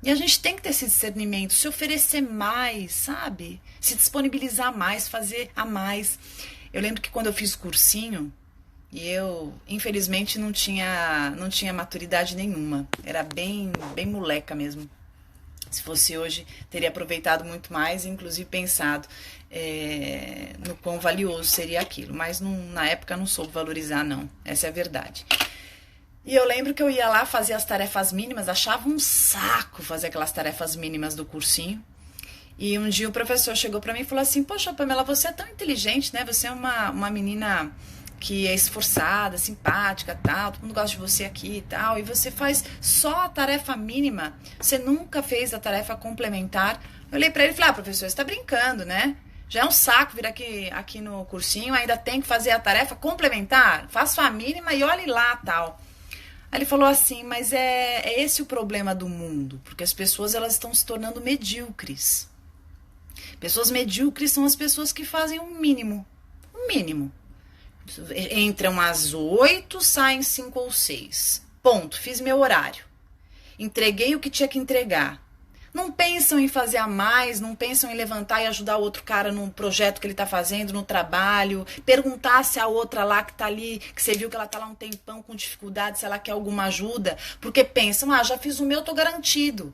[SPEAKER 1] E a gente tem que ter esse discernimento, se oferecer mais, sabe? Se disponibilizar mais, fazer a mais. Eu lembro que quando eu fiz cursinho, e eu, infelizmente, não tinha maturidade nenhuma. Era bem moleca mesmo. Se fosse hoje, teria aproveitado muito mais e inclusive pensado no quão valioso seria aquilo. Mas na época não soube valorizar, não. Essa é a verdade. E eu lembro que eu ia lá fazer as tarefas mínimas, achava um saco fazer aquelas tarefas mínimas do cursinho. E um dia o professor chegou pra mim e falou assim: poxa, Pamela, você é tão inteligente, né? Você é uma menina que é esforçada, simpática, tal, todo mundo gosta de você aqui e tal, e você faz só a tarefa mínima, você nunca fez a tarefa complementar. Eu olhei pra ele e falei: professor, você tá brincando, né? Já é um saco vir aqui no cursinho, ainda tem que fazer a tarefa complementar, faço a mínima e olhe lá, tal. Aí ele falou assim: mas é esse o problema do mundo, porque as pessoas elas estão se tornando medíocres. Pessoas medíocres são as pessoas que fazem um mínimo. Entram às 8, saem 5 ou 6. Ponto, fiz meu horário. Entreguei o que tinha que entregar. Não pensam em fazer a mais, não pensam em levantar e ajudar o outro cara no projeto que ele tá fazendo, no trabalho, perguntar se a outra lá que tá ali, que você viu que ela tá lá um tempão com dificuldade, se ela quer alguma ajuda, porque pensam: já fiz o meu, tô garantido.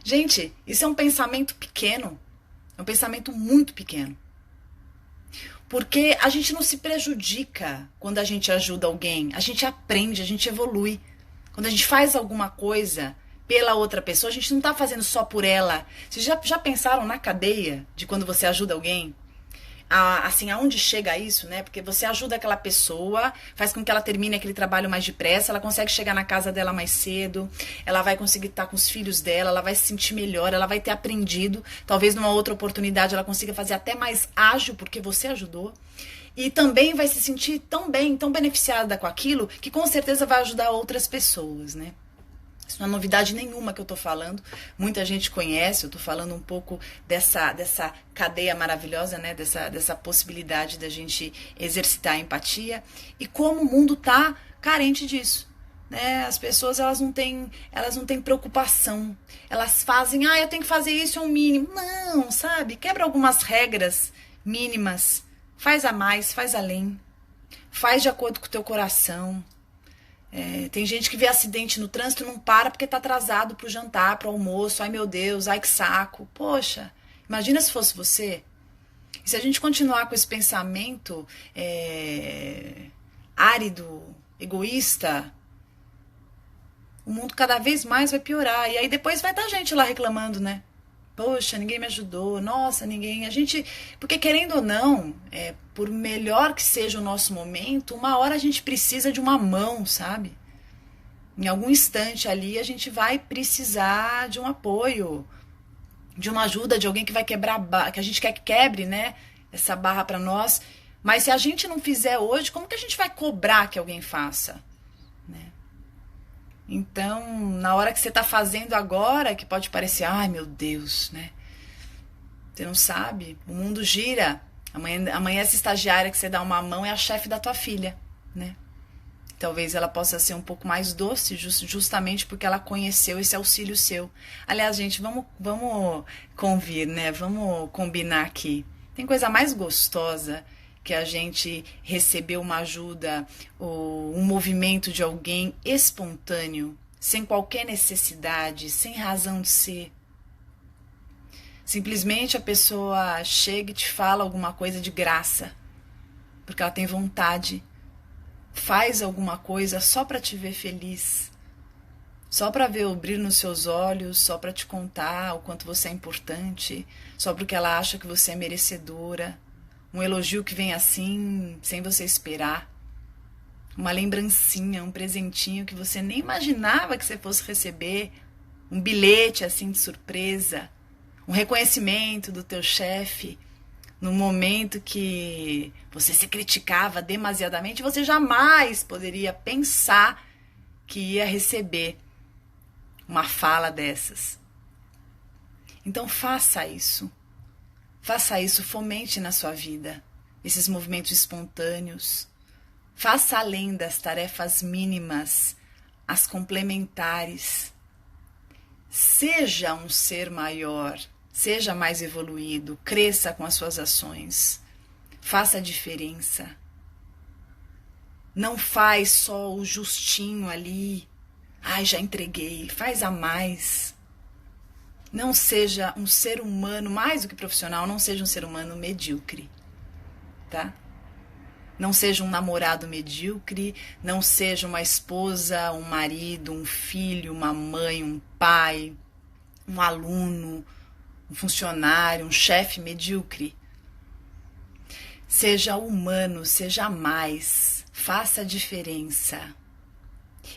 [SPEAKER 1] Gente, isso é um pensamento pequeno, é um pensamento muito pequeno. Porque a gente não se prejudica quando a gente ajuda alguém. A gente aprende, a gente evolui. Quando a gente faz alguma coisa pela outra pessoa, a gente não está fazendo só por ela. Vocês já pensaram na cadeia de quando você ajuda alguém? Assim, aonde chega isso, né? Porque você ajuda aquela pessoa, faz com que ela termine aquele trabalho mais depressa, ela consegue chegar na casa dela mais cedo, ela vai conseguir estar com os filhos dela, ela vai se sentir melhor, ela vai ter aprendido, talvez numa outra oportunidade ela consiga fazer até mais ágil porque você ajudou. E também vai se sentir tão bem, tão beneficiada com aquilo, que com certeza vai ajudar outras pessoas, né? Isso não é novidade nenhuma que eu tô falando. Muita gente conhece, eu tô falando um pouco dessa cadeia maravilhosa, né? Dessa possibilidade da gente exercitar a empatia. E como o mundo tá carente disso, né? As pessoas, elas não têm preocupação. Elas fazem: eu tenho que fazer isso, é um mínimo. Não, sabe? Quebra algumas regras mínimas. Faz a mais, faz além. Faz de acordo com o teu coração. Tem gente que vê acidente no trânsito e não para porque tá atrasado pro jantar, pro almoço. Ai, meu Deus, ai que saco. Poxa, imagina se fosse você. E se a gente continuar com esse pensamento árido, egoísta, o mundo cada vez mais vai piorar. E aí depois vai estar gente lá reclamando, né? Poxa, ninguém me ajudou. Nossa, ninguém... Porque querendo ou não, por melhor que seja o nosso momento, uma hora a gente precisa de uma mão, sabe? Em algum instante ali a gente vai precisar de um apoio, de uma ajuda, de alguém que vai quebrar a barra, que a gente quer que quebre, né? Essa barra pra nós. Mas se a gente não fizer hoje, como que a gente vai cobrar que alguém faça? Então, na hora que você tá fazendo agora, que pode parecer: ai meu Deus, né? Você não sabe, o mundo gira. Amanhã essa estagiária que você dá uma mão é a chefe da tua filha, né? Talvez ela possa ser um pouco mais doce, justamente porque ela conheceu esse auxílio seu. Aliás, gente, vamos convir, né? Vamos combinar aqui. Tem coisa mais gostosa que a gente receber uma ajuda ou um movimento de alguém espontâneo, sem qualquer necessidade, sem razão de ser. Simplesmente a pessoa chega e te fala alguma coisa de graça, porque ela tem vontade, faz alguma coisa só para te ver feliz, só para ver o brilho nos seus olhos, só para te contar o quanto você é importante, só porque ela acha que você é merecedora. Um elogio que vem assim, sem você esperar. Uma lembrancinha, um presentinho que você nem imaginava que você fosse receber. um bilhete assim de surpresa, um reconhecimento do teu chefe, no momento que você se criticava demasiadamente, você jamais poderia pensar que ia receber uma fala dessas. Então faça isso, fomente na sua vida esses movimentos espontâneos, faça além das tarefas mínimas, as complementares. Seja um ser maior, seja mais evoluído, cresça com as suas ações, faça a diferença. Não faz só o justinho ali, ai, já entreguei, faz a mais. Não seja um ser humano, mais do que profissional, não seja um ser humano medíocre, tá? Não seja um namorado medíocre, não seja uma esposa, um marido, um filho, uma mãe, um pai, um aluno, um funcionário, um chefe medíocre. Seja humano, seja mais, faça a diferença.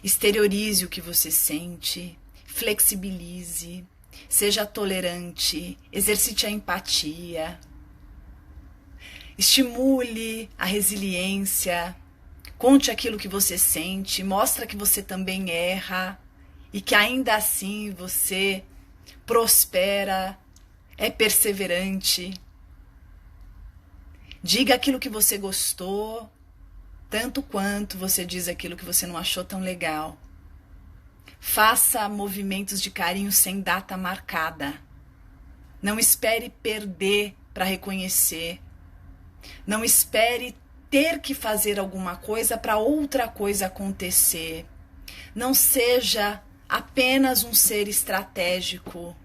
[SPEAKER 1] Exteriorize o que você sente, flexibilize, seja tolerante, exercite a empatia. Estimule a resiliência, conte aquilo que você sente, mostra que você também erra e que ainda assim você prospera, é perseverante. Diga aquilo que você gostou, tanto quanto você diz aquilo que você não achou tão legal. Faça movimentos de carinho sem data marcada. Não espere perder para reconhecer. Não espere ter que fazer alguma coisa para outra coisa acontecer. Não seja apenas um ser estratégico.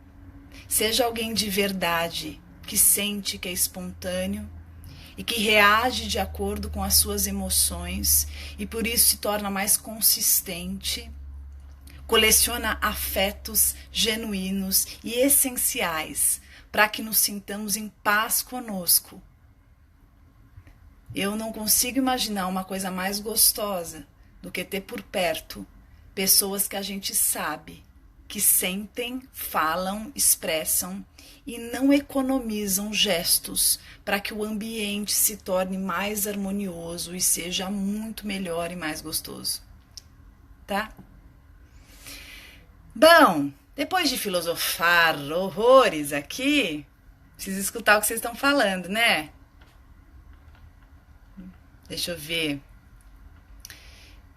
[SPEAKER 1] Seja alguém de verdade, que sente, que é espontâneo e que reage de acordo com as suas emoções e por isso se torna mais consistente. Coleciona afetos genuínos e essenciais para que nos sintamos em paz conosco. Eu não consigo imaginar uma coisa mais gostosa do que ter por perto pessoas que a gente sabe, que sentem, falam, expressam e não economizam gestos para que o ambiente se torne mais harmonioso e seja muito melhor e mais gostoso. Tá? Bom, depois de filosofar horrores aqui, preciso escutar o que vocês estão falando, né? Deixa eu ver.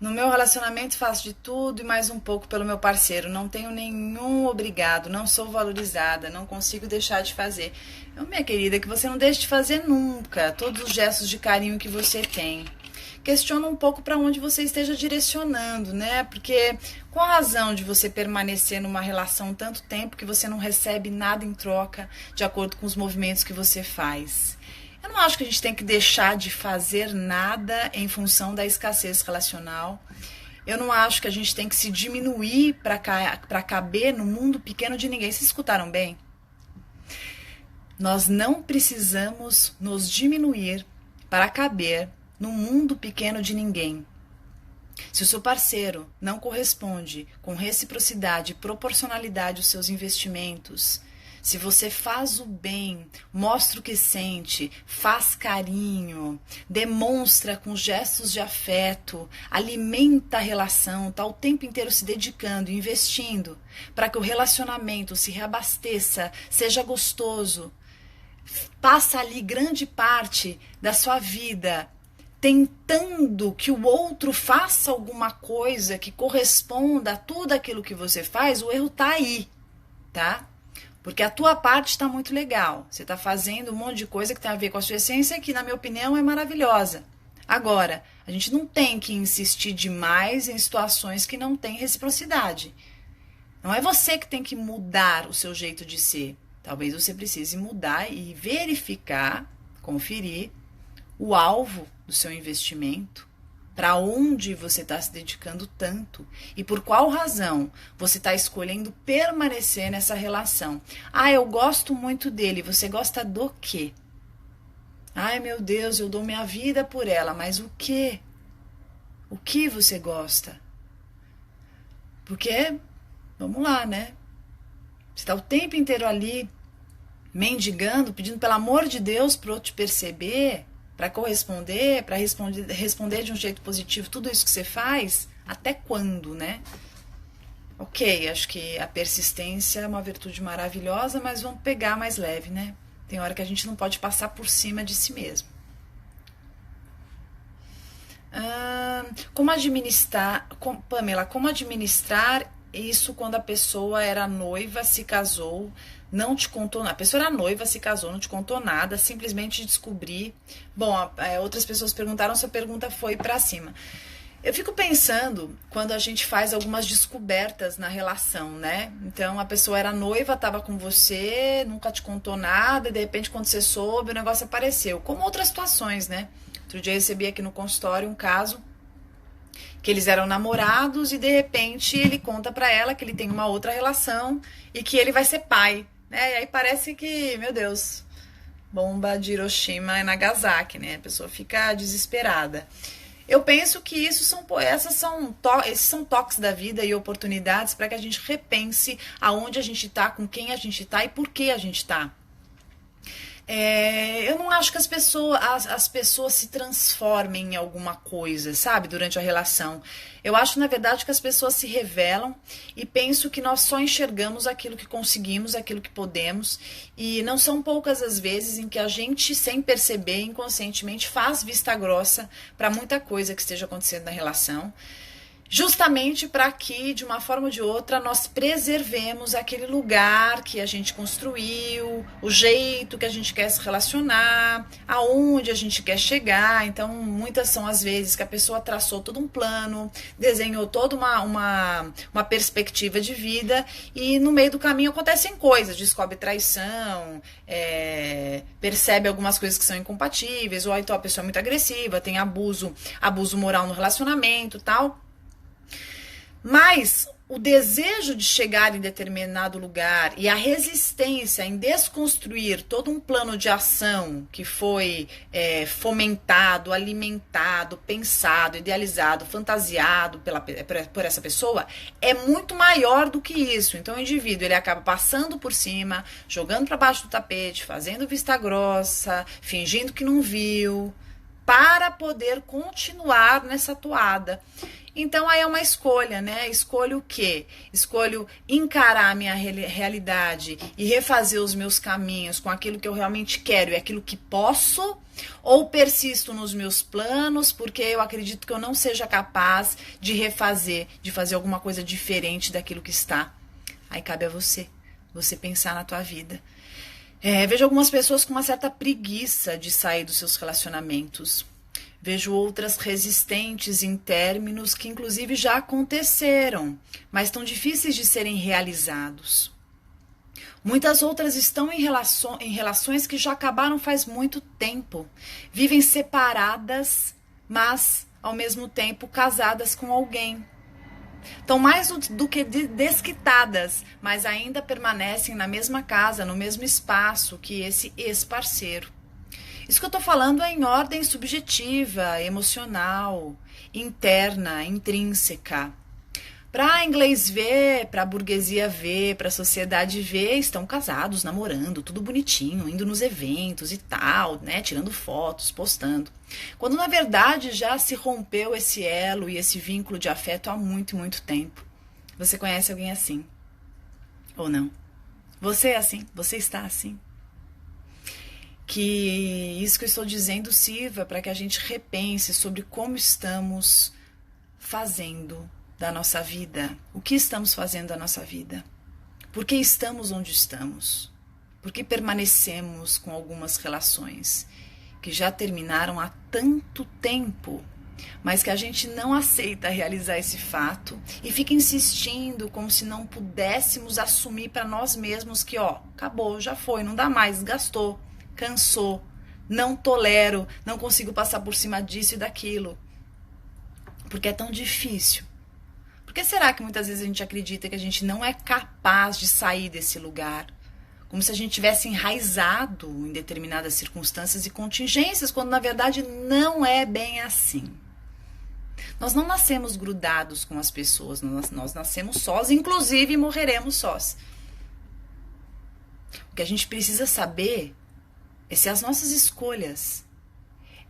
[SPEAKER 1] No meu relacionamento faço de tudo e mais um pouco pelo meu parceiro. Não tenho nenhum obrigado, não sou valorizada, não consigo deixar de fazer. Minha querida, que você não deixe de fazer nunca todos os gestos de carinho que você tem. Questiona um pouco para onde você esteja direcionando, né? Porque qual a razão de você permanecer numa relação tanto tempo que você não recebe nada em troca de acordo com os movimentos que você faz? Eu não acho que a gente tem que deixar de fazer nada em função da escassez relacional. Eu não acho que a gente tem que se diminuir para caber no mundo pequeno de ninguém. Vocês escutaram bem? Nós não precisamos nos diminuir para caber no mundo pequeno de ninguém. Se o seu parceiro não corresponde com reciprocidade e proporcionalidade aos seus investimentos, se você faz o bem, mostra o que sente, faz carinho, demonstra com gestos de afeto, alimenta a relação, está o tempo inteiro se dedicando, investindo, para que o relacionamento se reabasteça, seja gostoso, passa ali grande parte da sua vida tentando que o outro faça alguma coisa que corresponda a tudo aquilo que você faz, o erro está aí, tá? Porque a tua parte está muito legal. Você está fazendo um monte de coisa que tem a ver com a sua essência, que, na minha opinião, é maravilhosa. Agora, a gente não tem que insistir demais em situações que não têm reciprocidade. Não é você que tem que mudar o seu jeito de ser. Talvez você precise mudar e verificar, conferir o alvo do seu investimento, para onde você está se dedicando tanto e por qual razão você está escolhendo permanecer nessa relação. Ah, eu gosto muito dele. Você gosta do quê? Ai, meu Deus, eu dou minha vida por ela. Mas o quê? O que você gosta? Porque, vamos lá, né? Você está o tempo inteiro ali mendigando, pedindo pelo amor de Deus para o outro te perceber, para corresponder, para responder de um jeito positivo tudo isso que você faz. Até quando, né? Ok, acho que a persistência é uma virtude maravilhosa, mas vamos pegar mais leve, né? Tem hora que a gente não pode passar por cima de si mesmo. Pamela, como administrar isso quando a pessoa era noiva, se casou, não te contou nada? A pessoa era noiva, se casou, não te contou nada, simplesmente descobri. Bom, outras pessoas perguntaram, sua pergunta foi pra cima. Eu fico pensando quando a gente faz algumas descobertas na relação, né? Então, a pessoa era noiva, estava com você, nunca te contou nada, e de repente, quando você soube, o negócio apareceu. Como outras situações, né? Outro dia eu recebi aqui no consultório um caso que eles eram namorados e, de repente, ele conta pra ela que ele tem uma outra relação e que ele vai ser pai, né? E aí parece que, meu Deus, bomba de Hiroshima e Nagasaki, né? A pessoa fica desesperada. Eu penso que esses são toques da vida e oportunidades para que a gente repense aonde a gente está, com quem a gente está e por que a gente está. Eu não acho que as pessoas se transformem em alguma coisa, sabe, durante a relação. Eu acho, na verdade, que as pessoas se revelam e penso que nós só enxergamos aquilo que conseguimos, aquilo que podemos, e não são poucas as vezes em que a gente, sem perceber, inconscientemente, faz vista grossa para muita coisa que esteja acontecendo na relação. Justamente para que, de uma forma ou de outra, nós preservemos aquele lugar que a gente construiu, o jeito que a gente quer se relacionar, aonde a gente quer chegar. Então, muitas são as vezes que a pessoa traçou todo um plano, desenhou toda uma perspectiva de vida e no meio do caminho acontecem coisas, descobre traição, percebe algumas coisas que são incompatíveis, ou então a pessoa é muito agressiva, tem abuso moral no relacionamento e tal. Mas o desejo de chegar em determinado lugar e a resistência em desconstruir todo um plano de ação que foi fomentado, alimentado, pensado, idealizado, fantasiado por essa pessoa é muito maior do que isso. Então o indivíduo ele acaba passando por cima, jogando para baixo do tapete, fazendo vista grossa, fingindo que não viu, para poder continuar nessa toada. Então aí é uma escolha, né? Escolho o quê? Escolho encarar a minha realidade e refazer os meus caminhos com aquilo que eu realmente quero e aquilo que posso, ou persisto nos meus planos porque eu acredito que eu não seja capaz de refazer, de fazer alguma coisa diferente daquilo que está. Aí cabe a você pensar na tua vida. Vejo algumas pessoas com uma certa preguiça de sair dos seus relacionamentos. Vejo outras resistentes em términos que inclusive já aconteceram, mas estão difíceis de serem realizados. Muitas outras estão em relações que já acabaram faz muito tempo. Vivem separadas, mas ao mesmo tempo casadas com alguém. Estão mais do que desquitadas, mas ainda permanecem na mesma casa, no mesmo espaço que esse ex-parceiro. Isso que eu estou falando é em ordem subjetiva, emocional, interna, intrínseca. Para inglês ver, para burguesia ver, para sociedade ver, estão casados, namorando, tudo bonitinho, indo nos eventos e tal, né, tirando fotos, postando. Quando na verdade já se rompeu esse elo e esse vínculo de afeto há muito, muito tempo. Você conhece alguém assim? Ou não? Você é assim? Você está assim? Que isso que eu estou dizendo sirva para que a gente repense sobre como estamos fazendo da nossa vida. O que estamos fazendo da nossa vida? Por que estamos onde estamos? Por que permanecemos com algumas relações que já terminaram há tanto tempo, mas que a gente não aceita realizar esse fato e fica insistindo como se não pudéssemos assumir para nós mesmos que, acabou, já foi, não dá mais, gastou. Cansou, não tolero, não consigo passar por cima disso e daquilo. Porque é tão difícil. Por que será que muitas vezes a gente acredita que a gente não é capaz de sair desse lugar? Como se a gente tivesse enraizado em determinadas circunstâncias e contingências, quando na verdade não é bem assim. Nós não nascemos grudados com as pessoas, nós nascemos sós, inclusive morreremos sós. O que a gente precisa saber é se as nossas escolhas,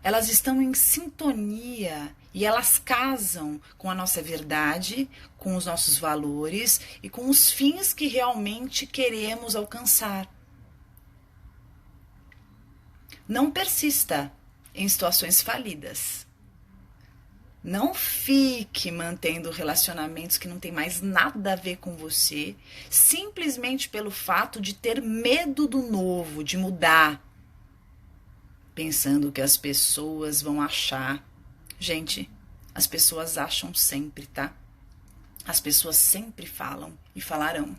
[SPEAKER 1] elas estão em sintonia e elas casam com a nossa verdade, com os nossos valores e com os fins que realmente queremos alcançar. Não persista em situações falidas. Não fique mantendo relacionamentos que não tem mais nada a ver com você, simplesmente pelo fato de ter medo do novo, de mudar, pensando que as pessoas vão achar. Gente, as pessoas acham sempre, tá? As pessoas sempre falam e falarão.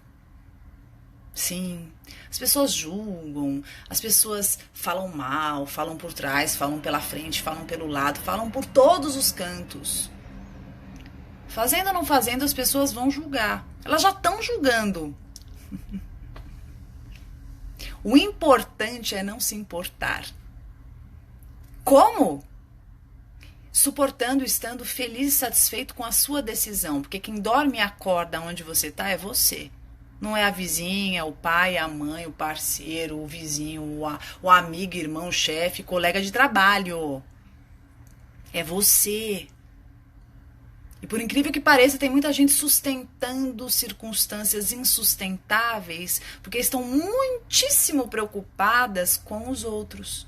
[SPEAKER 1] Sim, as pessoas julgam, as pessoas falam mal, falam por trás, falam pela frente, falam pelo lado, falam por todos os cantos. Fazendo ou não fazendo, as pessoas vão julgar. Elas já estão julgando. O importante é não se importar. Como? Suportando, estando feliz e satisfeito com a sua decisão. Porque quem dorme e acorda onde você está é você. Não é a vizinha, o pai, a mãe, o parceiro, o vizinho, o amigo, irmão, chefe, colega de trabalho. É você. E por incrível que pareça, tem muita gente sustentando circunstâncias insustentáveis porque estão muitíssimo preocupadas com os outros.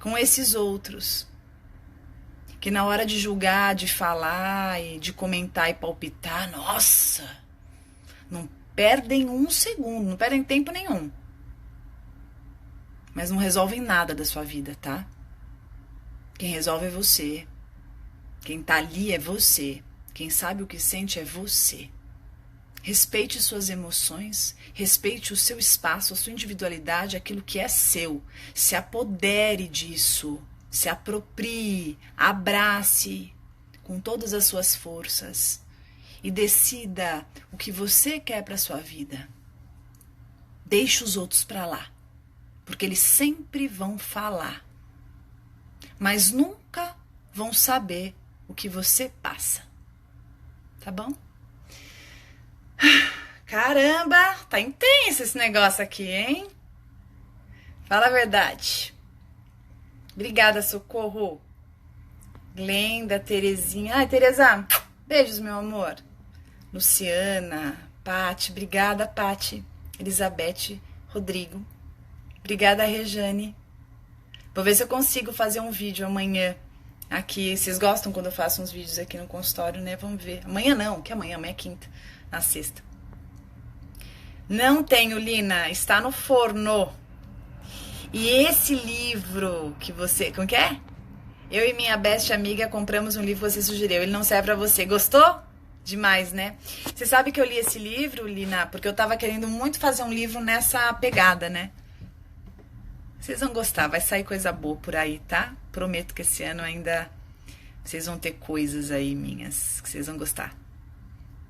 [SPEAKER 1] Com esses outros. Que na hora de julgar, de falar e de comentar e palpitar, nossa, não perdem um segundo, não perdem tempo nenhum. Mas não resolvem nada da sua vida, tá? Quem resolve é você. Quem tá ali é você. Quem sabe o que sente é você. Respeite suas emoções, respeite o seu espaço, a sua individualidade, aquilo que é seu. Se apodere disso, se aproprie, abrace com todas as suas forças. E decida o que você quer para sua vida. Deixe os outros para lá, porque eles sempre vão falar, mas nunca vão saber o que você passa. Tá bom? Caramba, tá intenso esse negócio aqui, hein? Fala a verdade. Obrigada, Socorro. Glenda, Terezinha. Ai, Tereza, beijos, meu amor. Luciana, Pati, obrigada, Pati. Elizabeth, Rodrigo. Obrigada, Rejane. Vou ver se eu consigo fazer um vídeo amanhã aqui. Vocês gostam quando eu faço uns vídeos aqui no consultório, né? Vamos ver. Amanhã não, que amanhã é quinta, na sexta. Não tenho, Lina, está no forno. E esse livro que você... Como que é? Eu e minha best amiga compramos um livro que você sugeriu. Ele não serve pra você. Gostou? Demais, né? Você sabe que eu li esse livro, Lina, porque eu tava querendo muito fazer um livro nessa pegada, né? Vocês vão gostar, vai sair coisa boa por aí, tá? Prometo que esse ano ainda vocês vão ter coisas aí minhas que vocês vão gostar.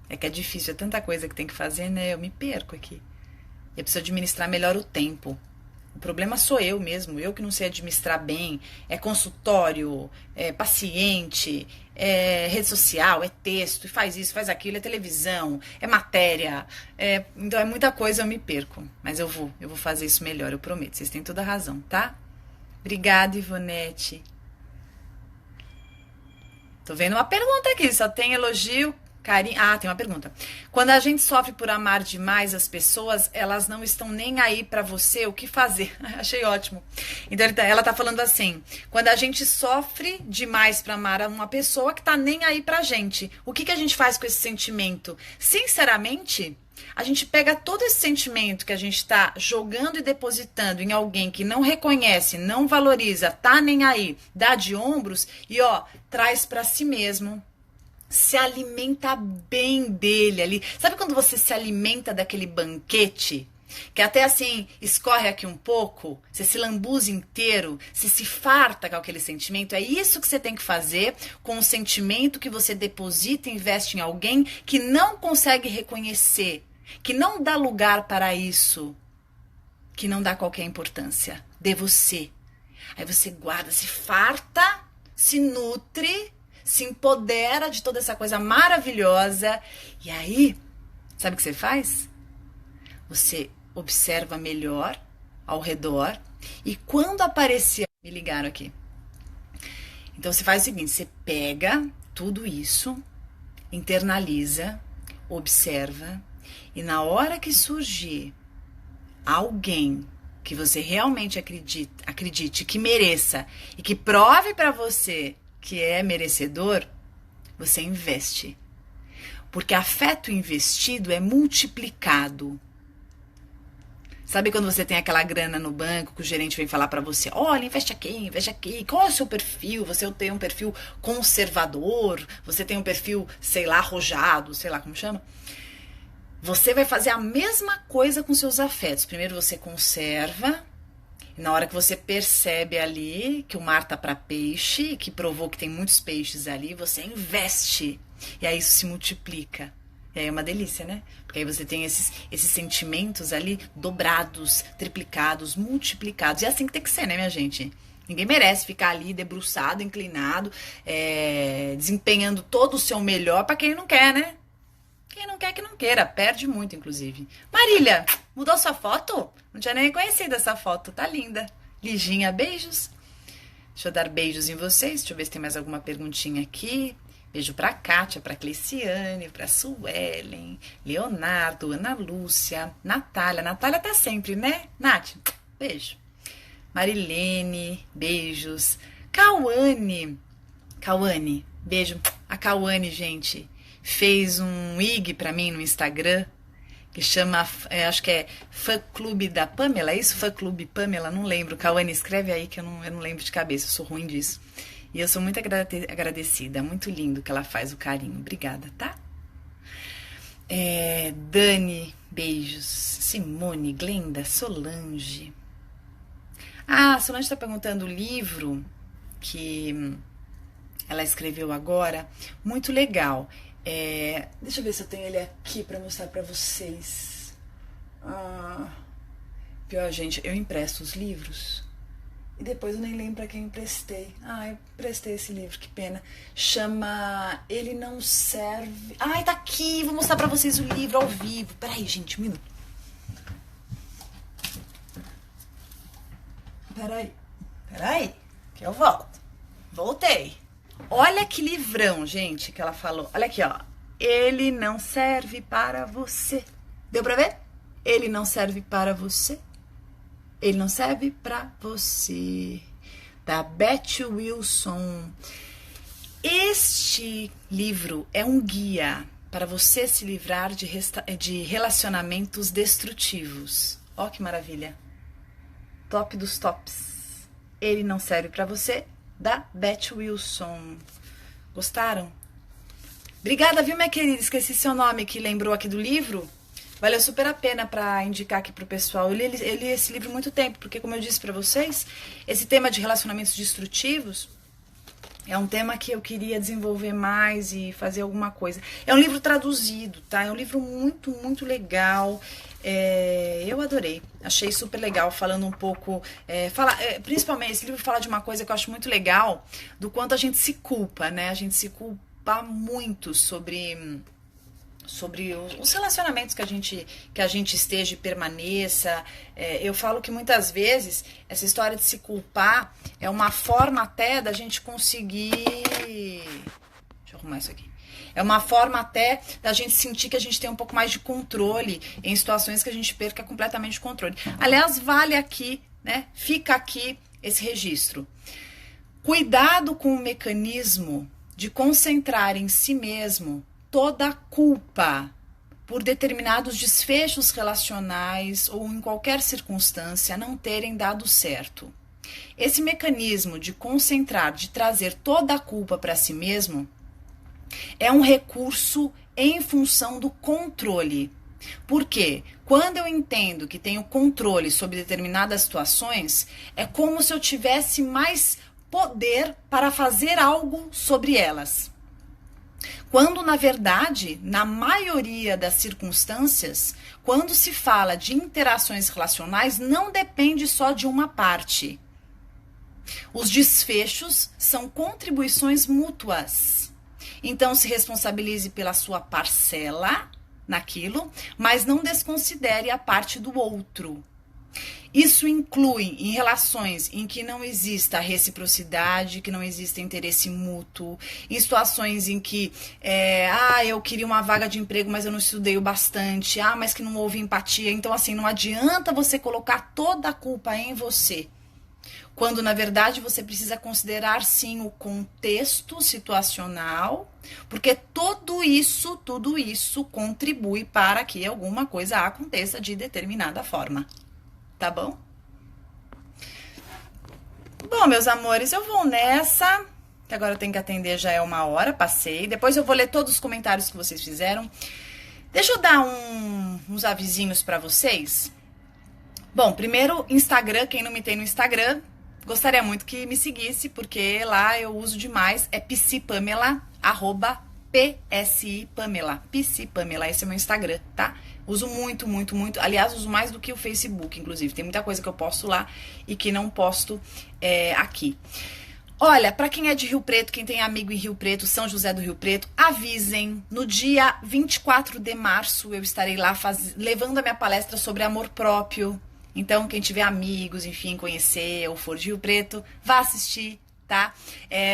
[SPEAKER 1] É que é difícil, é tanta coisa que tem que fazer, né? Eu me perco aqui. Eu preciso administrar melhor o tempo. O problema sou eu mesmo, eu que não sei administrar bem. É consultório, é paciente, é rede social, é texto, e faz isso, faz aquilo, é televisão, é matéria. Então é muita coisa, eu me perco. Mas eu vou fazer isso melhor, eu prometo. Vocês têm toda a razão, tá? Obrigada, Ivonete. Tô vendo uma pergunta aqui, só tem elogio, carinho. Ah, tem uma pergunta. Quando a gente sofre por amar demais as pessoas, elas não estão nem aí pra você, o que fazer? Achei ótimo. Então ela tá falando assim, quando a gente sofre demais pra amar uma pessoa que tá nem aí pra gente, o que a gente faz com esse sentimento? Sinceramente, a gente pega todo esse sentimento que a gente tá jogando e depositando em alguém que não reconhece, não valoriza, tá nem aí, dá de ombros e ó, traz pra si mesmo. Se alimenta bem dele ali. Sabe quando você se alimenta daquele banquete? Que até assim, escorre aqui um pouco, você se lambuza inteiro, você se farta com aquele sentimento. É isso que você tem que fazer com o sentimento que você deposita e investe em alguém que não consegue reconhecer, que não dá lugar para isso, que não dá qualquer importância. Dê você. Aí você guarda, se farta, se nutre, se empodera de toda essa coisa maravilhosa. E aí, sabe o que você faz? Você observa melhor ao redor e quando aparecer, me ligaram aqui. Então você faz o seguinte, você pega tudo isso, internaliza, observa e na hora que surgir alguém que você realmente acredite que mereça e que prove para você que é merecedor, você investe. Porque afeto investido é multiplicado. Sabe quando você tem aquela grana no banco, que o gerente vem falar pra você, olha, investe aqui, qual é o seu perfil? Você tem um perfil conservador, você tem um perfil, sei lá, arrojado, sei lá como chama. Você vai fazer a mesma coisa com seus afetos. Primeiro você conserva, e na hora que você percebe ali que o mar tá pra peixe, que provou que tem muitos peixes ali, você investe. E aí isso se multiplica. E aí é uma delícia, né? Porque aí você tem esses sentimentos ali dobrados, triplicados, multiplicados. E é assim que tem que ser, né, minha gente? Ninguém merece ficar ali debruçado, inclinado, desempenhando todo o seu melhor pra quem não quer, né? Quem não quer que não queira, perde muito, inclusive. Marília, mudou sua foto? Não tinha nem reconhecido essa foto, tá linda. Liginha, beijos. Deixa eu dar beijos em vocês, deixa eu ver se tem mais alguma perguntinha aqui. Beijo pra Kátia, pra Cleiciane, pra Suelen, Leonardo, Ana Lúcia, Natália. Natália tá sempre, né? Nath, beijo. Marilene, beijos. Cauane, beijo. A Cauane, gente, fez um IG pra mim no Instagram, que chama, acho que é Fã Clube da Pamela, é isso? Fã Clube Pamela, não lembro. Cauane, escreve aí que eu não lembro de cabeça, eu sou ruim disso. E eu sou muito agradecida, muito lindo que ela faz o carinho. Obrigada, tá? Dani, beijos. Simone, Glenda, Solange. Ah, Solange está perguntando o livro que ela escreveu agora. Muito legal. Deixa eu ver se eu tenho ele aqui para mostrar para vocês. Pior, gente, eu empresto os livros e depois eu nem lembro pra quem emprestei. Eu emprestei esse livro, que pena. Chama Ele Não Serve... tá aqui, vou mostrar pra vocês o livro ao vivo. Peraí, gente, um minuto. Peraí, que eu volto. Voltei. Olha que livrão, gente, que ela falou. Olha aqui, ó. Ele não serve para você. Deu pra ver? Ele não serve para você. Ele não serve pra você. Da Beth Wilson. Este livro é um guia para você se livrar de relacionamentos destrutivos. Ó que maravilha. Top dos tops. Ele não serve pra você. Da Beth Wilson. Gostaram? Obrigada, viu, minha querida? Esqueci seu nome que lembrou aqui do livro. Valeu super a pena para indicar aqui pro pessoal. Eu li esse livro há muito tempo, porque como eu disse para vocês, esse tema de relacionamentos destrutivos é um tema que eu queria desenvolver mais e fazer alguma coisa. É um livro traduzido, tá? É um livro muito, muito legal. Eu adorei. Achei super legal, falando um pouco... principalmente, esse livro fala de uma coisa que eu acho muito legal, do quanto a gente se culpa, né? A gente se culpa muito sobre os relacionamentos que a gente esteja e permaneça. Eu falo que muitas vezes essa história de se culpar é uma forma até da gente conseguir... Deixa eu arrumar isso aqui. É uma forma até da gente sentir que a gente tem um pouco mais de controle em situações que a gente perca completamente o controle. Aliás, vale aqui, né? Fica aqui esse registro. Cuidado com o mecanismo de concentrar em si mesmo toda a culpa por determinados desfechos relacionais ou em qualquer circunstância não terem dado certo. Esse mecanismo de concentrar, de trazer toda a culpa para si mesmo, é um recurso em função do controle. Por quê? Quando eu entendo que tenho controle sobre determinadas situações, é como se eu tivesse mais poder para fazer algo sobre elas. Quando, na verdade, na maioria das circunstâncias, quando se fala de interações relacionais, não depende só de uma parte. Os desfechos são contribuições mútuas. Então, se responsabilize pela sua parcela naquilo, mas não desconsidere a parte do outro. Isso inclui em relações em que não exista reciprocidade, que não exista interesse mútuo, em situações em que, eu queria uma vaga de emprego, mas eu não estudei o bastante, mas que não houve empatia. Então, assim, não adianta você colocar toda a culpa em você, quando, na verdade, você precisa considerar, sim, o contexto situacional, porque tudo isso contribui para que alguma coisa aconteça de determinada forma. Tá bom? Bom, meus amores, eu vou nessa, que agora eu tenho que atender, já é 1h, passei. Depois eu vou ler todos os comentários que vocês fizeram. Deixa eu dar uns avisinhos pra vocês. Bom, primeiro, Instagram, quem não me tem no Instagram, gostaria muito que me seguisse, porque lá eu uso demais, é psipamela, @psipamela, psipamela, esse é meu Instagram, tá? Uso muito, muito, muito. Aliás, uso mais do que o Facebook, inclusive. Tem muita coisa que eu posto lá e que não posto aqui. Olha, pra quem é de Rio Preto, quem tem amigo em Rio Preto, São José do Rio Preto, avisem. No dia 24 de março eu estarei lá levando a minha palestra sobre amor próprio. Então, quem tiver amigos, enfim, conhecer ou for de Rio Preto, vá assistir, tá?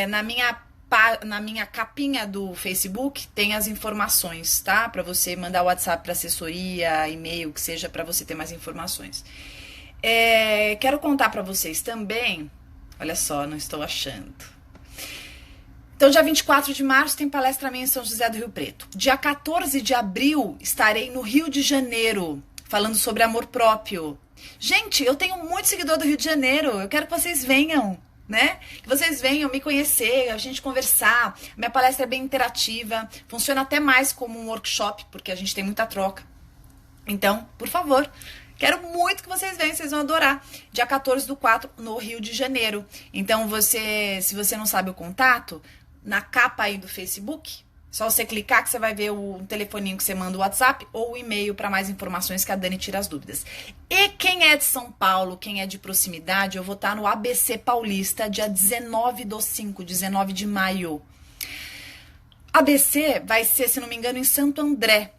[SPEAKER 1] Na minha capinha do Facebook tem as informações, tá? Para você mandar o WhatsApp para assessoria, e-mail, que seja, para você ter mais informações. Quero contar para vocês também, olha só, não estou achando. Então, dia 24 de março tem palestra minha em São José do Rio Preto. Dia 14 de abril estarei no Rio de Janeiro, falando sobre amor próprio. Gente, eu tenho muito seguidor do Rio de Janeiro, eu quero que vocês venham. Né? Que vocês venham me conhecer, a gente conversar. Minha palestra é bem interativa, funciona até mais como um workshop, porque a gente tem muita troca. Então, por favor, quero muito que vocês venham, vocês vão adorar. Dia 14/4 no Rio de Janeiro. Então, se você não sabe o contato, na capa aí do Facebook, só você clicar que você vai ver o telefoninho que você manda o WhatsApp ou o e-mail para mais informações, que a Dani tira as dúvidas. E quem é de São Paulo, quem é de proximidade, eu vou estar no ABC Paulista, dia 19/5, 19 de maio. ABC vai ser, se não me engano, em Santo André.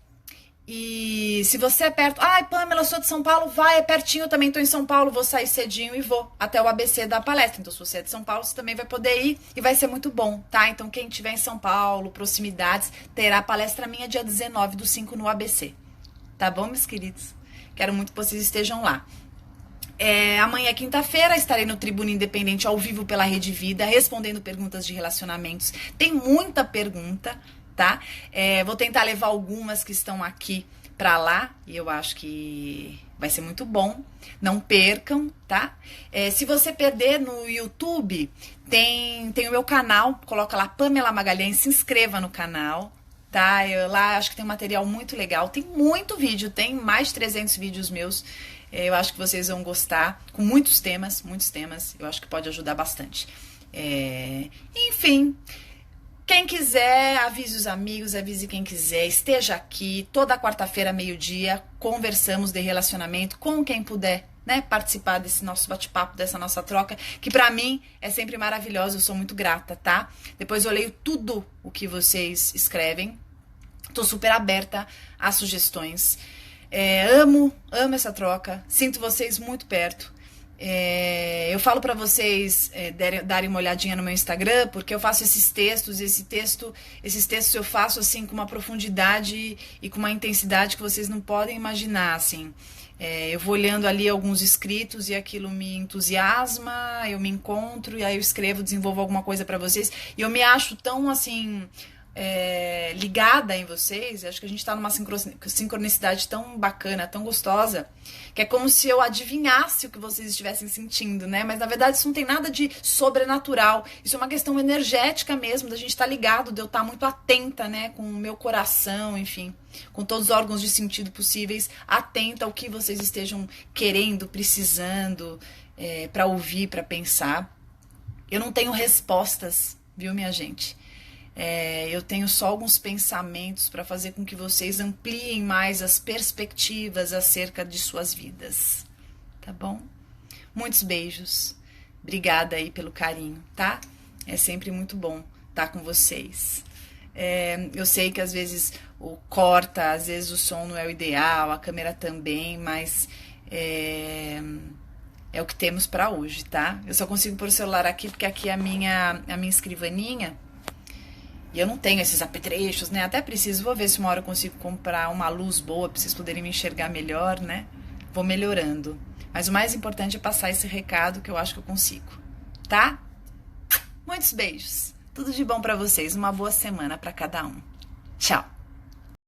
[SPEAKER 1] E se você é perto... Pamela, eu sou de São Paulo, vai, é pertinho, eu também tô em São Paulo, vou sair cedinho e vou até o ABC da palestra. Então, se você é de São Paulo, você também vai poder ir e vai ser muito bom, tá? Então, quem estiver em São Paulo, proximidades, terá a palestra minha dia 19/5 no ABC. Tá bom, meus queridos? Quero muito que vocês estejam lá. Amanhã, quinta-feira, estarei no Tribuna Independente ao vivo pela Rede Vida, respondendo perguntas de relacionamentos. Tem muita pergunta, tá? Vou tentar levar algumas que estão aqui pra lá e eu acho que vai ser muito bom. Não percam, tá? Se você perder no YouTube, tem o meu canal, coloca lá Pamela Magalhães, se inscreva no canal, tá? Lá acho que tem um material muito legal, tem muito vídeo, tem mais de 300 vídeos meus. Eu acho que vocês vão gostar, com muitos temas, eu acho que pode ajudar bastante. Enfim... Quem quiser, avise os amigos, avise quem quiser, esteja aqui, toda quarta-feira, meio-dia, conversamos de relacionamento com quem puder, né, participar desse nosso bate-papo, dessa nossa troca, que pra mim é sempre maravilhosa, eu sou muito grata, tá? Depois eu leio tudo o que vocês escrevem, tô super aberta a sugestões, amo essa troca, sinto vocês muito perto. Eu falo pra vocês darem uma olhadinha no meu Instagram, porque eu faço esses textos eu faço assim com uma profundidade e com uma intensidade que vocês não podem imaginar, assim. Eu vou olhando ali alguns escritos e aquilo me entusiasma, eu me encontro e aí eu escrevo, desenvolvo alguma coisa pra vocês e eu me acho tão assim... ligada em vocês, acho que a gente tá numa sincronicidade tão bacana, tão gostosa, que é como se eu adivinhasse o que vocês estivessem sentindo, né? Mas na verdade isso não tem nada de sobrenatural, isso é uma questão energética mesmo, da gente estar ligado, de eu estar muito atenta, né? Com o meu coração, enfim, com todos os órgãos de sentido possíveis, atenta ao que vocês estejam querendo, precisando, para ouvir, para pensar. Eu não tenho respostas, viu, minha gente? Eu tenho só alguns pensamentos para fazer com que vocês ampliem mais as perspectivas acerca de suas vidas, tá bom? Muitos beijos, obrigada aí pelo carinho, tá? É sempre muito bom estar com vocês. Eu sei que às vezes corta, às vezes o som não é o ideal, a câmera também, mas é o que temos pra hoje, tá? Eu só consigo pôr o celular aqui porque aqui é a minha escrivaninha e eu não tenho esses apetrechos, né? Até preciso, vou ver se uma hora eu consigo comprar uma luz boa pra vocês poderem me enxergar melhor, né? Vou melhorando. Mas o mais importante é passar esse recado que eu acho que eu consigo, tá? Muitos beijos. Tudo de bom pra vocês. Uma boa semana pra cada um. Tchau.